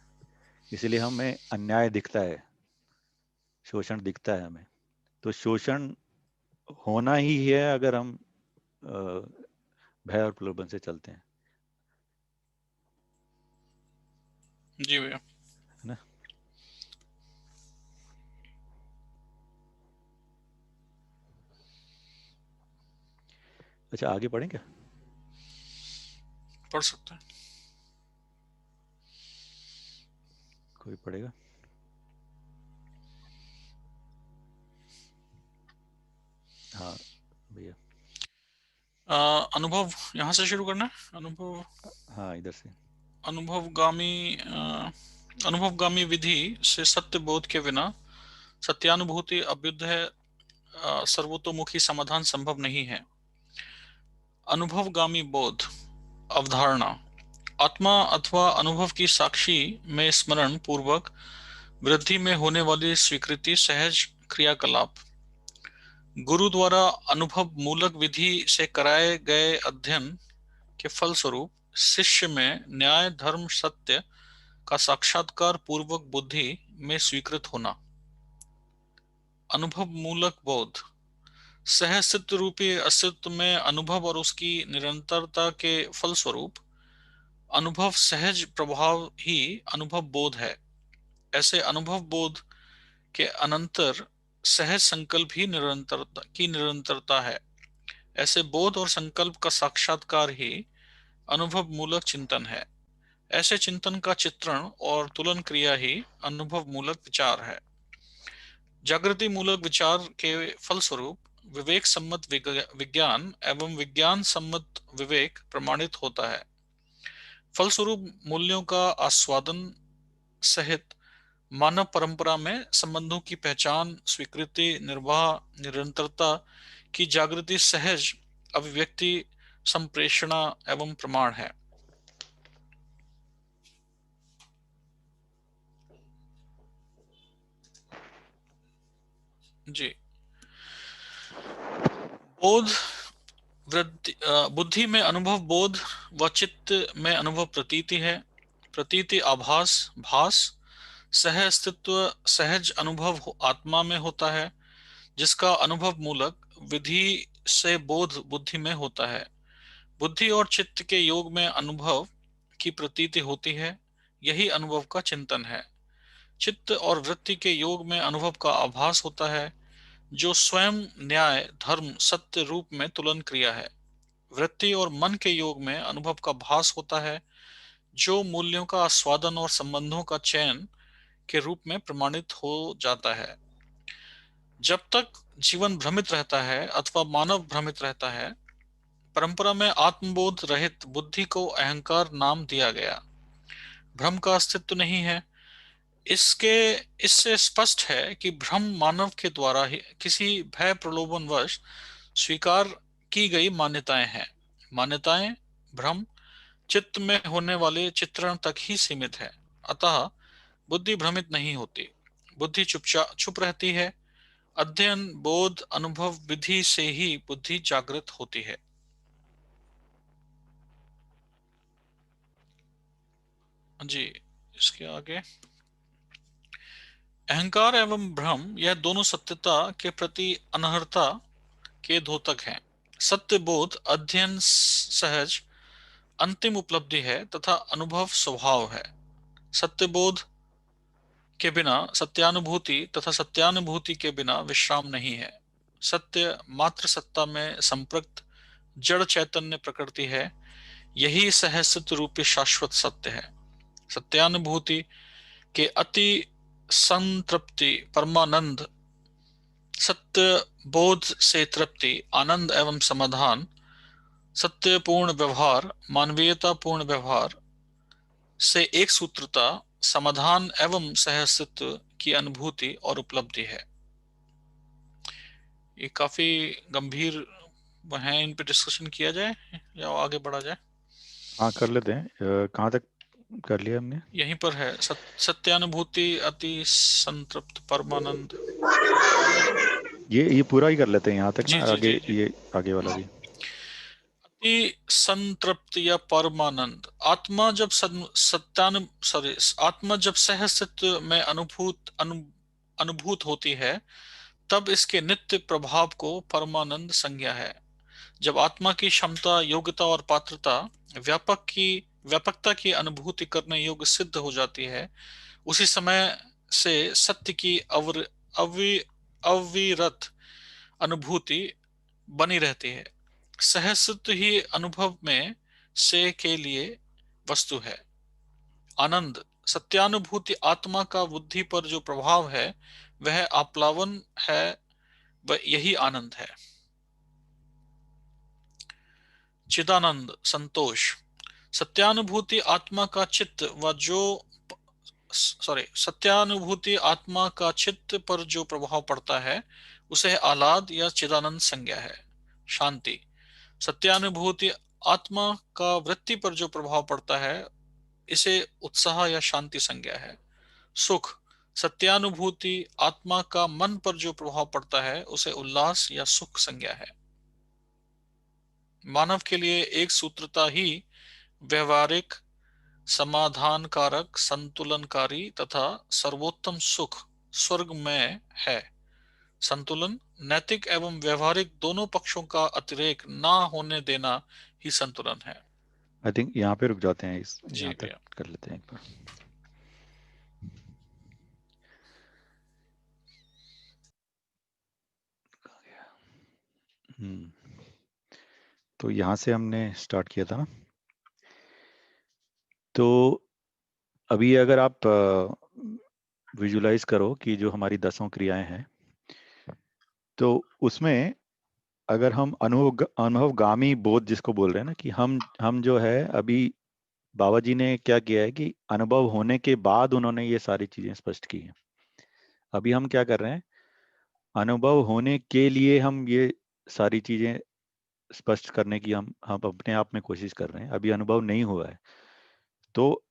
इसलिए हमें अन्याय दिखता है, शोषण दिखता है हमें। तो शोषण होना ही है अगर हम भय और प्रलोभन से चलते हैं। जी भैया। है ना। अच्छा, आगे पढ़ें क्या? पढ़ सकते हैं। कोई पढ़ेगा? हाँ भैया। अनुभव यहाँ से शुरू करना है। अनुभव, हाँ इधर से। अनुभवगामी विधि से सत्य बोध के बिना सत्यानुभूति अभ्युदय सर्वतोमुखी समाधान संभव नहीं है। अनुभवगामी बोध अवधारणा आत्मा अथवा अनुभव की साक्षी में स्मरण पूर्वक वृद्धि में होने वाली स्वीकृति सहज क्रियाकलाप। गुरु द्वारा अनुभव मूलक विधि से कराए गए अध्ययन के फलस्वरूप शिष्य में न्याय धर्म सत्य का साक्षात्कार पूर्वक बुद्धि में स्वीकृत होना। अनुभव मूलक बोध सहअस्तित्व रूपी अस्तित्व में अनुभव और उसकी निरंतरता के फलस्वरूप अनुभव सहज प्रभाव ही अनुभव बोध है। ऐसे अनुभव बोध के अनंतर सहज संकल्प ही निरंतरता है। ऐसे बोध और संकल्प का साक्षात्कार ही अनुभव मूलक चिंतन है। ऐसे चिंतन का चित्रण और तुलन क्रिया ही अनुभव मूलक विचार है। जागृति मूलक विचार के फलस्वरूप विवेक सम्मत विज्ञान एवं विज्ञान सम्मत विवेक प्रमाणित होता है। फलस्वरूप मूल्यों का आस्वादन सहित मानव परंपरा में संबंधों की पहचान, स्वीकृति, निर्वाह, निरंतरता की जागृति सहज अभिव्यक्ति, संप्रेषणा एवं प्रमाण है। जी। बोध बुद्धि में अनुभव बोध व चित्त में अनुभव प्रतीति है। प्रतीति आभास भास, सह अस्तित्व सहज अनुभव आत्मा में होता है, जिसका अनुभव मूलक विधि से बोध बुद्धि में होता है। बुद्धि और चित्त के योग में अनुभव की प्रतीति होती है, यही अनुभव का चिंतन है। चित्त और वृत्ति के योग में अनुभव का आभास होता है, जो स्वयं न्याय धर्म सत्य रूप में तुलन क्रिया है। वृत्ति और मन के योग में अनुभव का भास होता है, जो मूल्यों का आस्वादन और संबंधों का चयन के रूप में प्रमाणित हो जाता है। जब तक जीवन भ्रमित रहता है अथवा मानव भ्रमित रहता है, परंपरा में आत्मबोध रहित बुद्धि को अहंकार नाम दिया गया। भ्रम का अस्तित्व नहीं है। इससे स्पष्ट है कि भ्रम मानव के द्वारा ही किसी भय प्रलोभन वश स्वीकार की गई मान्यताएं हैं। मान्यताएं भ्रम चित्त में होने वाले चित्रण तक ही सीमित है, अतः बुद्धि भ्रमित नहीं होती। बुद्धि चुप रहती है। अध्ययन, बोध, अनुभव विधि से ही बुद्धि जागृत होती है। जी, इसके आगे अहंकार एवं भ्रम, यह दोनों सत्यता के प्रति अनर्हता के द्योतक हैं। सत्य बोध अध्ययन सहज अंतिम उपलब्धि है तथा अनुभव स्वभाव है। सत्य बोध के बिना सत्यानुभूति तथा सत्यानुभूति के बिना विश्राम नहीं है। सत्य मात्र सत्ता में संपृक्त जड़ चैतन्य प्रकृति है, यही सहस्त्र रूपी शाश्वत सत्य है। सत्यानुभूति के अति संतृप्ति परमानंद, सत्य बोध से तृप्ति, आनंद एवं समाधान, सत्यपूर्ण व्यवहार, मानवीयता पूर्ण व्यवहार से एक सूत्रता, समाधान एवं सहस्तित्व की अनुभूति और उपलब्धि है। ये काफी गंभीर हैं, इन पे डिस्कशन किया जाए या आगे बढ़ा जाए? हाँ, कर लेते हैं। कहाँ तक कर लिया हमने? यहीं पर है, सत्यानुभूति अति संतृप्त परमानंद। ये पूरा ही कर लेते हैं यहाँ तक जी, ना, जी, आगे जी, जी। ये आगे वाला भी। अति संतृप्त या परमानंद, आत्मा जब आत्मा जब सहस्तित्व में अनुभूत होती है, तब इसके नित्य प्रभाव को परमानंद संज्ञा है। जब आत्मा की क्षमता, योग्यता और पात्रता व्यापकता की अनुभूति करने योग्य सिद्ध हो जाती है, उसी समय से सत्य की अविरत अनुभूति बनी रहती है। सहस्तित्व ही अनुभव में से के लिए वस्तु है। आनंद, सत्यानुभूति आत्मा का बुद्धि पर जो प्रभाव है वह आप्लावन है, वह यही आनंद है। चिदानंद, संतोष, सत्यानुभूति आत्मा का चित्त सत्यानुभूति आत्मा का चित्त पर जो प्रभाव पड़ता है उसे आह्लाद या चिदानंद संज्ञा है। शांति, सत्यानुभूति आत्मा का वृत्ति पर जो प्रभाव पड़ता है इसे उत्साह या शांति संज्ञा है। सुख, सत्यानुभूति आत्मा का मन पर जो प्रभाव पड़ता है उसे उल्लास या सुख संज्ञा है। मानव के लिए एक सूत्रता ही व्यवहारिक, समाधानकारक, संतुलनकारी तथा सर्वोत्तम सुख स्वर्ग में है। संतुलन, नैतिक एवं व्यवहारिक दोनों पक्षों का अतिरेक ना होने देना ही संतुलन है। आई थिंक यहाँ पे रुक जाते हैं, जी यहाँ भैया। तक कर लेते हैं एक बार। तो यहाँ से हमने स्टार्ट किया था ना। तो अभी अगर आप विजुलाइज करो कि जो हमारी 10 क्रियाएं हैं, तो उसमें अगर हम अनुभवगामी बोध जिसको बोल रहे हैं ना, कि हम जो है अभी बाबा जी ने क्या किया है कि अनुभव होने के बाद उन्होंने ये सारी चीजें स्पष्ट की हैं। अभी हम क्या कर रहे हैं, अनुभव होने के लिए हम ये सारी चीजें स्पष्ट करने की हम अपने आप में कोशिश कर रहे हैं। अभी अनुभव नहीं हुआ है तो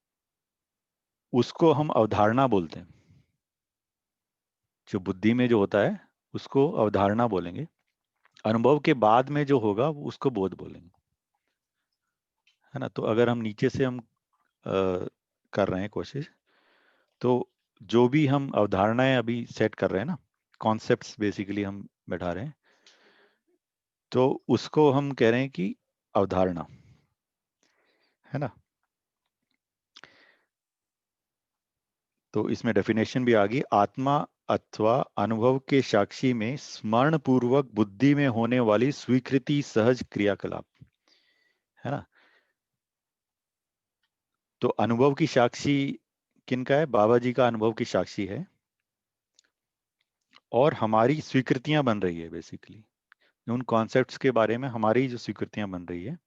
उसको हम अवधारणा बोलते हैं। जो बुद्धि में जो होता है उसको अवधारणा बोलेंगे। अनुभव के बाद में जो होगा उसको बोध बोलेंगे, है ना। तो अगर हम नीचे से हम कर रहे हैं कोशिश, तो जो भी हम अवधारणाएं अभी सेट कर रहे हैं ना, कॉन्सेप्ट्स बेसिकली हम बैठा रहे हैं, तो उसको हम कह रहे हैं कि अवधारणा, है ना। तो इसमें डेफिनेशन भी आ गई, आत्मा अथवा अनुभव के साक्षी में स्मरण पूर्वक बुद्धि में होने वाली स्वीकृति सहज क्रियाकलाप, है ना। तो अनुभव की साक्षी किनका है? बाबा जी का अनुभव की साक्षी है, और हमारी स्वीकृतियां बन रही है बेसिकली उन कॉन्सेप्ट्स के बारे में। हमारी जो स्वीकृतियां बन रही है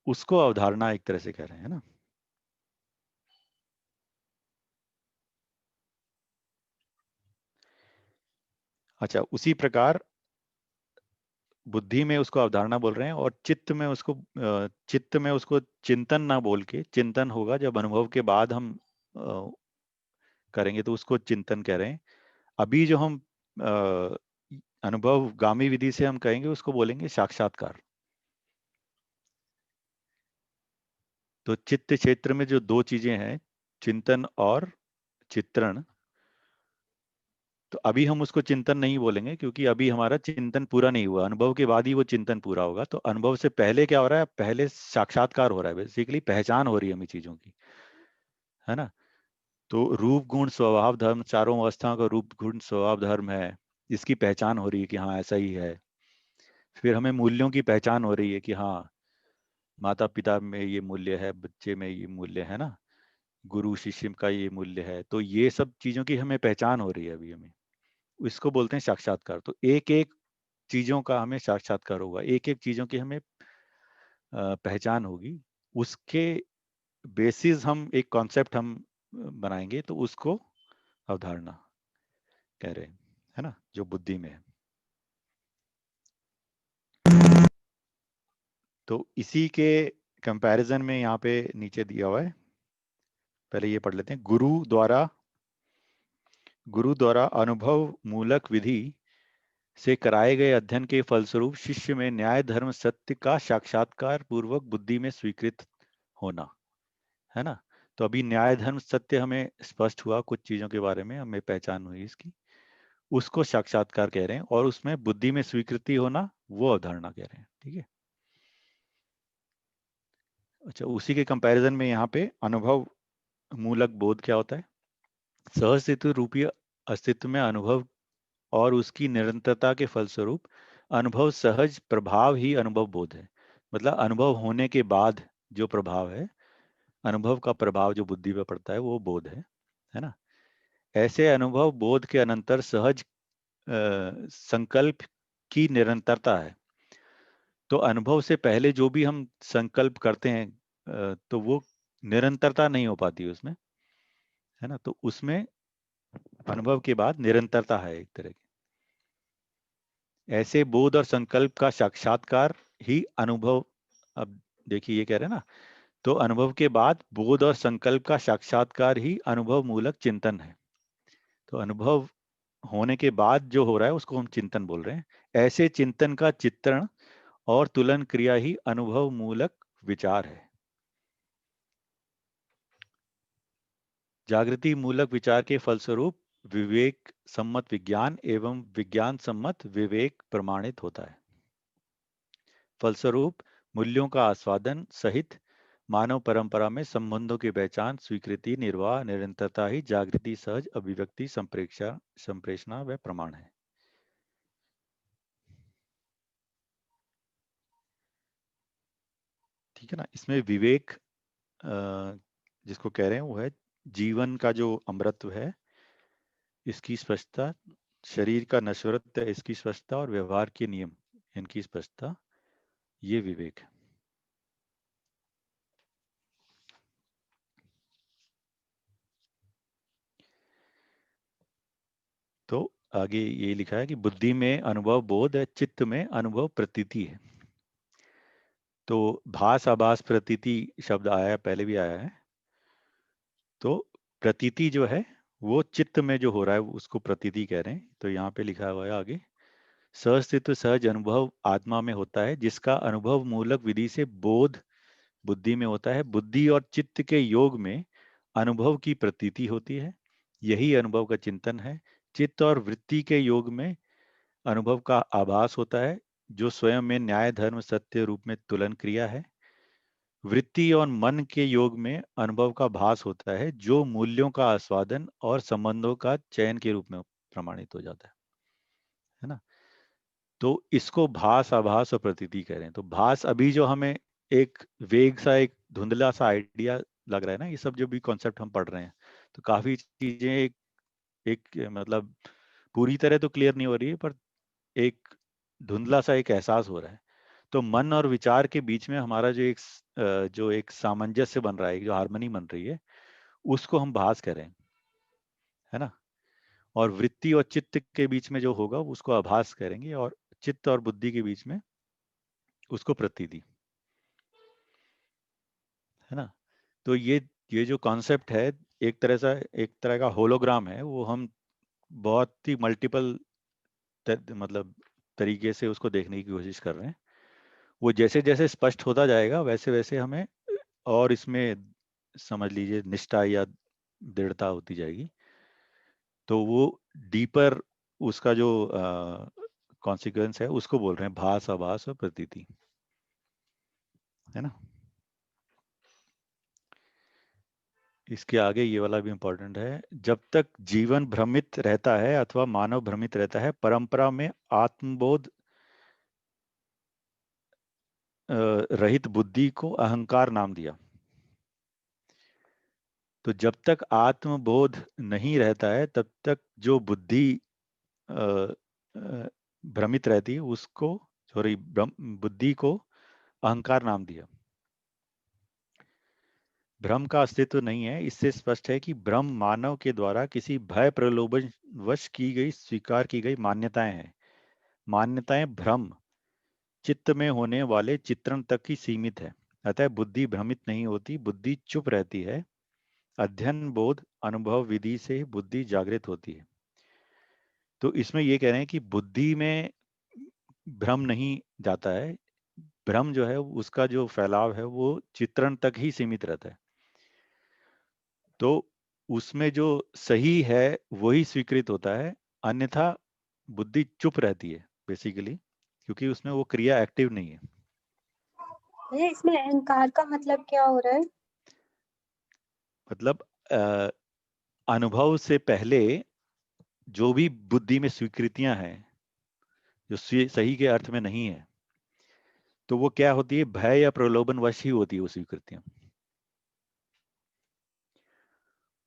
उसको अवधारणा एक तरह से कह रहे हैं ना। अच्छा, उसी प्रकार बुद्धि में उसको अवधारणा बोल रहे हैं, और चित्त में उसको चिंतन ना बोल के, चिंतन होगा जब अनुभव के बाद हम करेंगे तो उसको चिंतन कह रहे हैं। अभी जो हम अनुभवगामी विधि से हम कहेंगे उसको बोलेंगे साक्षात्कार। तो चित्त क्षेत्र में जो दो चीजें हैं, चिंतन और चित्रण, तो अभी हम उसको चिंतन नहीं बोलेंगे क्योंकि अभी हमारा चिंतन पूरा नहीं हुआ। अनुभव के बाद ही वो चिंतन पूरा होगा। तो अनुभव से पहले क्या हो रहा है? पहले साक्षात्कार हो रहा है, बेसिकली पहचान हो रही है हमें चीजों की, है ना। तो रूप गुण स्वभाव धर्म, चारों अवस्थाओं का रूप गुण स्वभाव धर्म है, इसकी पहचान हो रही है कि हाँ ऐसा ही है। फिर हमें मूल्यों की पहचान हो रही है कि हाँ माता पिता में ये मूल्य है, बच्चे में ये मूल्य है ना, गुरु शिष्य का ये मूल्य है। तो ये सब चीजों की हमें पहचान हो रही है अभी हमें, इसको बोलते हैं साक्षात्कार। तो एक एक चीजों का हमें साक्षात्कार होगा, एक एक चीजों की हमें पहचान होगी, उसके बेसिस हम एक कॉन्सेप्ट हम बनाएंगे, तो उसको अवधारणा कह रहे हैं, है ना, जो बुद्धि में है। तो इसी के कंपैरिजन में यहाँ पे नीचे दिया हुआ है, पहले ये पढ़ लेते हैं। गुरु द्वारा अनुभव मूलक विधि से कराए गए अध्ययन के फलस्वरूप शिष्य में न्याय धर्म सत्य का साक्षात्कार पूर्वक बुद्धि में स्वीकृत होना, है ना। तो अभी न्याय धर्म सत्य हमें स्पष्ट हुआ, कुछ चीजों के बारे में हमें पहचान हुई इसकी, उसको साक्षात्कार कह रहे हैं। और उसमें बुद्धि में स्वीकृति होना, वो अवधारणा कह रहे हैं, ठीक है। अच्छा, उसी के कंपैरिजन में यहाँ पे अनुभव मूलक बोध क्या होता है? सहअस्तित्व रूपी अस्तित्व में अनुभव और उसकी निरंतरता के फलस्वरूप अनुभव सहज प्रभाव ही अनुभव बोध है। मतलब अनुभव होने के बाद जो प्रभाव है, अनुभव का प्रभाव जो बुद्धि पर पड़ता है, वो बोध है ना। ऐसे अनुभव बोध के अनंतर सहज संकल्प की निरंतरता है। तो अनुभव से पहले जो भी हम संकल्प करते हैं तो वो निरंतरता नहीं हो पाती उसमें, है ना। तो उसमें अनुभव के बाद निरंतरता है एक तरह की। ऐसे बोध और संकल्प का साक्षात्कार ही अनुभव, अब देखिए ये कह रहे हैं ना, तो अनुभव के बाद बोध और संकल्प का साक्षात्कार ही अनुभव मूलक चिंतन है। तो अनुभव होने के बाद जो हो रहा है उसको हम चिंतन बोल रहे हैं। ऐसे चिंतन का चित्रण और तुलन क्रिया ही अनुभव मूलक विचार है। जागृति मूलक विचार के फलस्वरूप विवेक सम्मत विज्ञान एवं विज्ञान सम्मत विवेक प्रमाणित होता है। फलस्वरूप मूल्यों का आस्वादन सहित मानव परंपरा में संबंधों की पहचान, स्वीकृति, निर्वाह, निरंतरता ही जागृति, सहज अभिव्यक्ति, संप्रेषणा व प्रमाण है। ठीक है ना। इसमें विवेक जिसको कह रहे हैं वो है जीवन का जो अमृतत्व है, इसकी स्पष्टता, शरीर का नश्वरत्व इसकी स्पष्टता, और व्यवहार के नियम इनकी स्पष्टता, ये विवेक है। तो आगे ये लिखा है कि बुद्धि में अनुभव बोध है, चित्त में अनुभव प्रतीति है। तो भास आभास प्रतीति शब्द आया, पहले भी आया है। तो प्रतीति जो है वो चित्त में जो हो रहा है उसको प्रतीति कह रहे हैं। तो यहाँ पे लिखा हुआ है आगे, सहअस्तित्व सहज अनुभव आत्मा में होता है, जिसका अनुभव मूलक विधि से बोध बुद्धि में होता है। बुद्धि और चित्त के योग में अनुभव की प्रतीति होती है, यही अनुभव का चिंतन है। चित्त और वृत्ति के योग में अनुभव का आभास होता है, जो स्वयं में न्याय धर्म सत्य रूप में तुलन क्रिया है। वृत्ति और मन के योग में अनुभव का भास होता है, जो मूल्यों का आस्वादन और संबंधों का चयन के रूप में प्रमाणित हो जाता है ना। तो इसको भास आभास और प्रतीति कह रहे हैं। तो भास अभी जो हमें एक वेग सा, एक धुंधला सा आइडिया लग रहा है ना, ये सब जो भी कॉन्सेप्ट हम पढ़ रहे हैं, तो काफी चीजें एक मतलब पूरी तरह तो क्लियर नहीं हो रही है, पर एक धुंधला सा एक एहसास हो रहा है। तो मन और विचार के बीच में हमारा जो एक सामंजस्य बन रहा है, जो हार्मनी बन रही है, उसको हम भास कह रहे हैं, है ना। और वृत्ति और चित्त के बीच में जो होगा उसको आभास करेंगे, और चित्त और बुद्धि के बीच में उसको प्रतीति, है ना। तो ये जो कॉन्सेप्ट है एक तरह का होलोग्राम है, वो हम बहुत ही मल्टीपल मतलब तरीके से उसको देखने की कोशिश कर रहे हैं। वो जैसे जैसे स्पष्ट होता जाएगा वैसे वैसे हमें और इसमें समझ लीजिए निष्ठा या दृढ़ता होती जाएगी। तो वो डीपर उसका जो कॉन्सिक्वेंस है उसको बोल रहे हैं भास, आभास और प्रतीति, है ना। इसके आगे ये वाला भी इम्पोर्टेंट है। जब तक जीवन भ्रमित रहता है अथवा मानव भ्रमित रहता है, परंपरा में आत्मबोध रहित बुद्धि को अहंकार नाम दिया। तो जब तक आत्मबोध नहीं रहता है तब तक जो बुद्धि भ्रमित रहती है उसको, सॉरी, बुद्धि को अहंकार नाम दिया। भ्रम का अस्तित्व नहीं है। इससे स्पष्ट है कि भ्रम मानव के द्वारा किसी भय प्रलोभन वश की गई, स्वीकार की गई मान्यताएं हैं। मान्यताएं भ्रम चित्त में होने वाले चित्रण तक ही सीमित है। अतः बुद्धि भ्रमित नहीं होती, बुद्धि चुप रहती है। अध्ययन, बोध, अनुभव विधि से बुद्धि जागृत होती है। तो इसमें ये कह रहे हैं कि बुद्धि में भ्रम नहीं जाता है। भ्रम जो है उसका जो फैलाव है वो चित्रण तक ही सीमित रहता है। तो उसमें जो सही है वही स्वीकृत होता है, अन्यथा बुद्धि चुप रहती है बेसिकली, क्योंकि उसमें वो क्रिया एक्टिव नहीं है। भैया इसमें अहंकार का मतलब क्या हो रहा है? मतलब अनुभव से पहले जो भी बुद्धि में स्वीकृतियां हैं जो सही के अर्थ में नहीं है, तो वो क्या होती है, भय या प्रलोभन वश ही होती है वो स्वीकृतियां।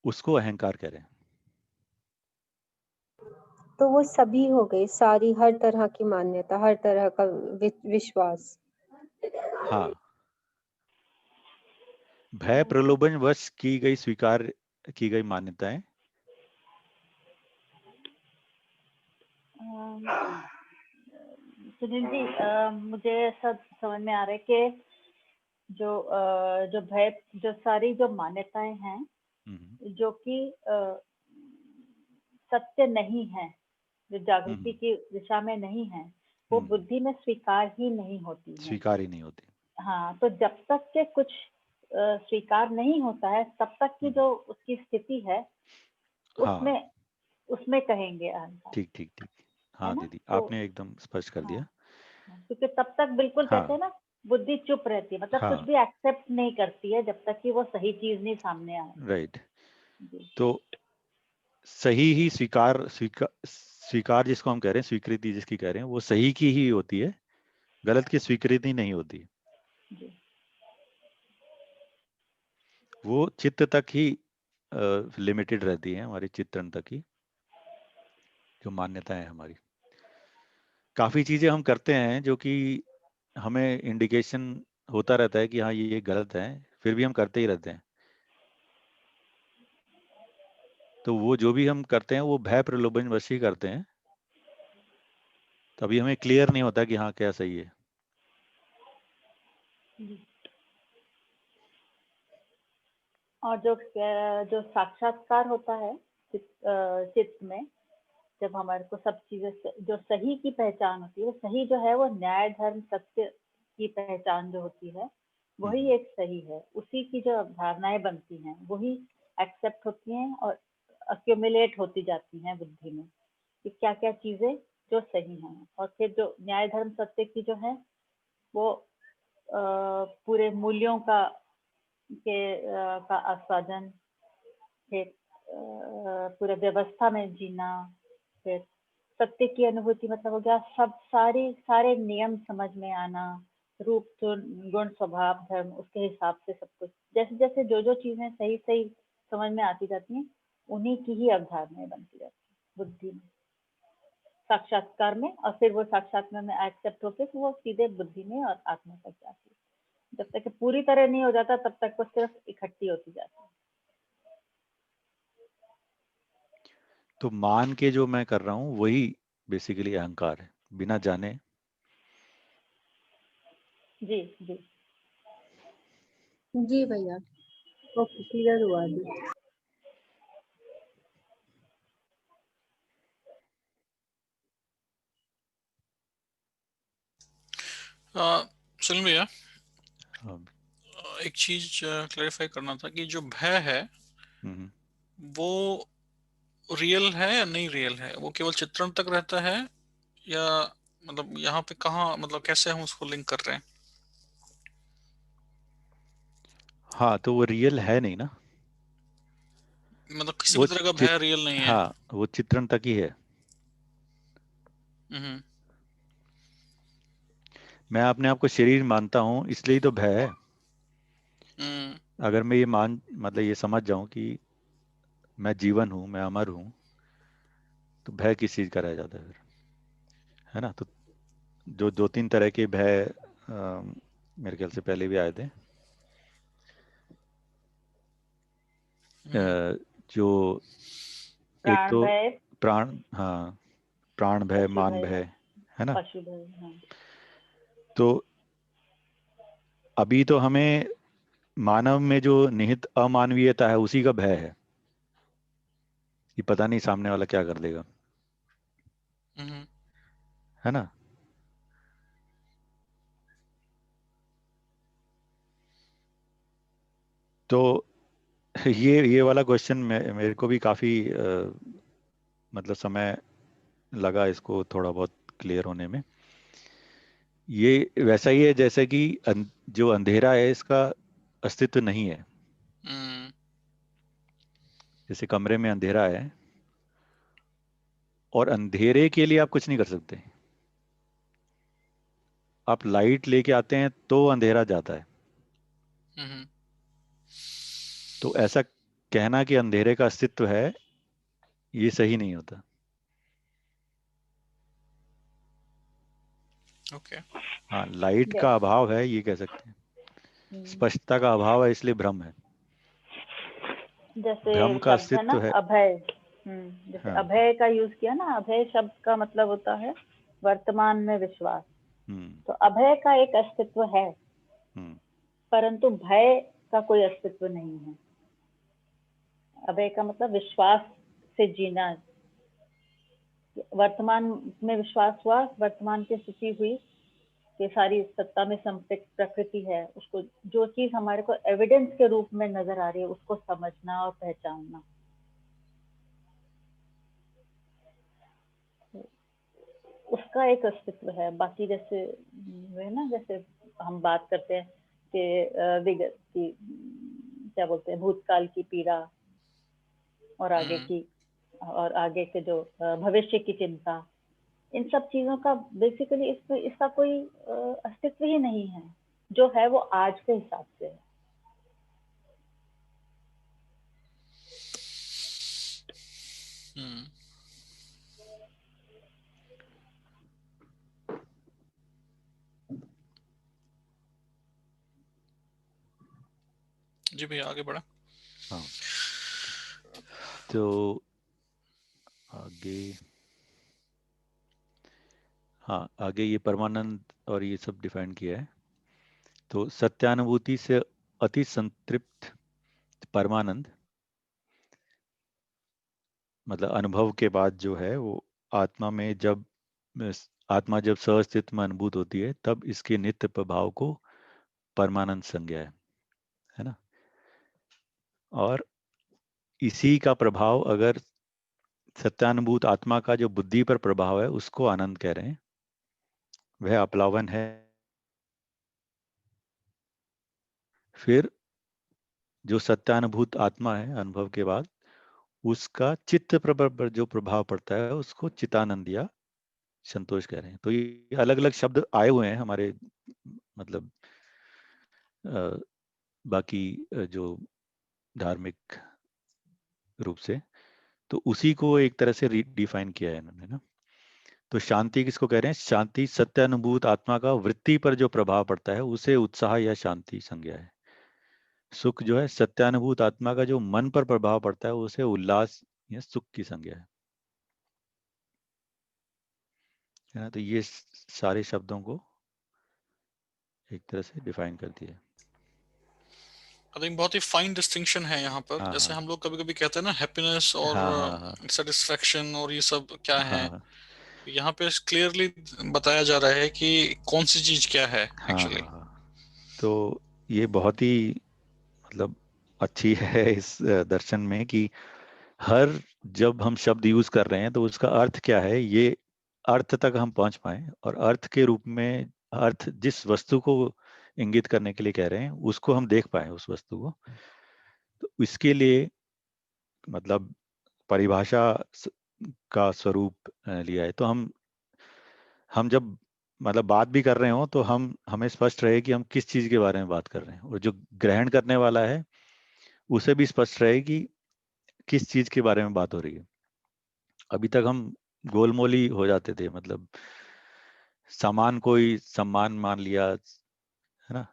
उसको अहंकार कह रहे हैं। तो वो सभी हो गई, सारी हर तरह की मान्यता, हर तरह का विश्वास। हाँ, भय प्रलोभन वश की गई, स्वीकार की गई मान्यताएं। सुनील जी, मुझे सब समझ में आ रहा है कि जो भय, जो सारी जो मान्यताएं हैं जो कि सत्य नहीं है, जो जागृति की दिशा में नहीं है, वो बुद्धि में स्वीकार ही नहीं होती है। स्वीकार ही नहीं होती। हाँ, तो जब तक के कुछ स्वीकार नहीं होता है तब तक की जो उसकी स्थिति है उसमें हाँ, उसमें कहेंगे अहंकार। ठीक ठीक ठीक। हाँ दीदी, तो आपने एकदम स्पष्ट कर दिया। क्योंकि तब तक बिल्कुल हाँ, कहते हैं ना, बुद्धि चुप रहती है, मतलब कुछ हाँ, भी एक्सेप्ट नहीं करती है जब तक कि वो सही चीज नहीं सामने आए। राइट। तो सही ही स्वीकार जिसको हम कह रहे हैं, स्वीकृति जिसकी कह रहे हैं, वो सही की ही होती है, गलत की स्वीकृति नहीं होती। वो चित्त तक ही लिमिटेड रहती है, हमारे चित्रण तक ही जो मान्यताएं है हमारी। काफी चीजें हम करते हैं जो कि हमें इंडिकेशन होता रहता है कि हाँ ये गलत है, फिर भी हम करते ही रहते हैं। तो वो जो भी हम करते हैं वो भय प्रलोभन वश ही करते हैं। तभी हमें क्लियर नहीं होता कि हाँ क्या सही है। और जो साक्षात्कार होता है चित्त में, जब हमारे को सब चीजें जो सही की पहचान होती है, वो सही जो है वो न्याय धर्म सत्य की पहचान जो होती है वही एक सही है। उसी की जो धारणाएं बनती हैं वही एक्सेप्ट होती हैं और अक्यूमुलेट होती जाती हैं बुद्धि में कि क्या क्या चीजें जो सही हैं। और फिर जो न्याय धर्म सत्य की जो है वो पूरे मूल्यों का आस्वादन, फिर पूरे व्यवस्था में जीना, फिर सत्य की अनुभूति, मतलब हो गया सब सारे नियम समझ में आना, रूप गुण स्वभाव धर्म उसके हिसाब से सब कुछ, जैसे जैसे जो चीजें सही सही समझ में आती जाती हैं उन्हीं की ही अवधारणाएं बनती जाती है बुद्धि में, साक्षात्कार में। और फिर वो साक्षात्कार में एक्सेप्ट होके वो सीधे बुद्धि में और आत्मा तक जाती है। जब तक पूरी तरह नहीं हो जाता तब तक वो सिर्फ इकट्ठी होती जाती है। तो मान के जो मैं कर रहा हूँ वही बेसिकली अहंकार है, बिना जाने। जी जी जी भैया, ओके, क्लियर हुआ अभी। सुनील भैया, हाँ, एक चीज क्लैरिफाई करना था कि जो भय है हम्म, वो रियल है या नहीं रियल है, वो केवल चित्रण तक रहता है, या मतलब यहाँ पे कहाँ, मतलब कैसे हम उसको लिंक कर रहे हैं? हाँ, तो वो रियल है नहीं ना, मतलब किसी भी वो तरह का चित भय रियल नहीं है। हाँ, वो चित्रण तक ही है। हम्म। मैं अपने आप को शरीर मानता हूँ, इसलिए ही तो भय है। हम्म। अगर मैं ये मतलब ये समझ जाऊं कि मैं जीवन हूँ, मैं अमर हूँ, तो भय किस चीज का रह जाता है फिर, है ना? तो जो दो तीन तरह के भय मेरे ख्याल से पहले भी आए थे। हम्म। जो एक प्राण तो भय, प्राण, हाँ, प्राण भय, पशु मान भय, भय, है ना? पशु भय। हाँ। तो अभी तो हमें मानव में जो निहित अमानवीयता है उसी का भय है कि पता नहीं सामने वाला क्या कर देगा, हम्म। है ना? तो ये वाला क्वेश्चन मेरे को भी काफी मतलब समय लगा इसको थोड़ा बहुत क्लियर होने में। ये वैसा ही है जैसे कि जो अंधेरा है इसका अस्तित्व नहीं है। हम्म। जैसे कमरे में अंधेरा है और अंधेरे के लिए आप कुछ नहीं कर सकते। आप लाइट लेके आते हैं तो अंधेरा जाता है। हम्म। तो ऐसा कहना कि अंधेरे का अस्तित्व है, ये सही नहीं होता। ओके। हाँ, लाइट का जैसे अभाव है ये कह सकते हैं, स्पष्टता का अभाव है इसलिए भ्रम है। जैसे भ्रम का शब्द है ना अस्तित्व है। अभय। जैसे हाँ। अभय का यूज किया ना, अभय शब्द का मतलब होता है वर्तमान में विश्वास। हम्म। तो अभय का एक अस्तित्व है, हम्म। परंतु भय का कोई अस्तित्व नहीं है। अभय का मतलब विश्वास से जीना। वर्तमान में विश्वास हुआ, वर्तमान की स्थिति हुई कि सारी सत्ता में संपृक्त प्रकृति है, उसको जो चीज हमारे को एविडेंस के रूप में नजर आ रही है उसको समझना और पहचानना, उसका एक अस्तित्व है। बाकी जैसे है ना, जैसे हम बात करते हैं कि विगत की, क्या बोलते हैं, भूतकाल की पीड़ा और आगे हम्म। की, और आगे के जो भविष्य की चिंता, इन सब चीजों का बेसिकली इसका कोई अस्तित्व ही नहीं है। जो है वो आज के हिसाब से है। हम्म। जी भैया, आगे बढ़ा। हाँ, तो आगे, हाँ, आगे ये परमानंद और ये सब डिफाइन किया है। तो सत्यानुभूति से अति संतृप्त परमानंद, मतलब अनुभव के बाद जो है वो आत्मा में जब आत्मा जब सहअस्तित्व में अनुभूत होती है तब इसके नित्य प्रभाव को परमानंद संज्ञा है ना? और इसी का प्रभाव, अगर सत्यानुभूत आत्मा का जो बुद्धि पर प्रभाव है उसको आनंद कह रहे हैं, वह अपलावन है। फिर जो सत्यानुभूत आत्मा है अनुभव के बाद, उसका चित्त पर जो प्रभाव पड़ता है उसको चितानंद या संतोष कह रहे हैं। तो ये अलग अलग शब्द आए हुए हैं हमारे मतलब बाकी जो धार्मिक रूप से, तो उसी को एक तरह से डिफाइन किया है इन्होंने ना। तो शांति किसको कह रहे हैं? शांति सत्यानुभूत आत्मा का वृत्ति पर जो प्रभाव पड़ता है उसे उत्साह या शांति संज्ञा है। सुख जो है सत्यानुभूत आत्मा का जो मन पर प्रभाव पड़ता है उसे उल्लास या सुख की संज्ञा है ना? तो ये सारे शब्दों को एक तरह से डिफाइन कर दिया है। आई थिंक बहुत ही फाइन डिस्टिंक्शन है यहाँ पर। हाँ, जैसे हाँ, हम लोग कभी कभी कहते हैं ना हैप्पीनेस और हाँ, हाँ, हाँ, सेटिस्फेक्शन और ये सब क्या है, हाँ, यहाँ पे क्लियरली बताया जा रहा है कि कौन सी चीज क्या है हाँ एक्चुअली। हाँ हाँ। तो ये बहुत ही मतलब अच्छी है इस दर्शन में कि हर जब हम शब्द यूज कर रहे हैं तो उसका अर्थ क्या है, ये अर्थ तक हम पहुंच पाए, और अर्थ के रूप में अर्थ जिस वस्तु को इंगित करने के लिए कह रहे हैं उसको हम देख पाए उस वस्तु को। तो इसके लिए मतलब परिभाषा का स्वरूप लिया है। तो हम जब मतलब बात भी कर रहे हो तो हमें स्पष्ट रहे कि हम किस चीज के बारे में बात कर रहे हैं, और जो ग्रहण करने वाला है उसे भी स्पष्ट रहे कि किस चीज के बारे में बात हो रही है। अभी तक हम गोलमोली हो जाते थे, मतलब सामान कोई सम्मान मान लिया, है ना,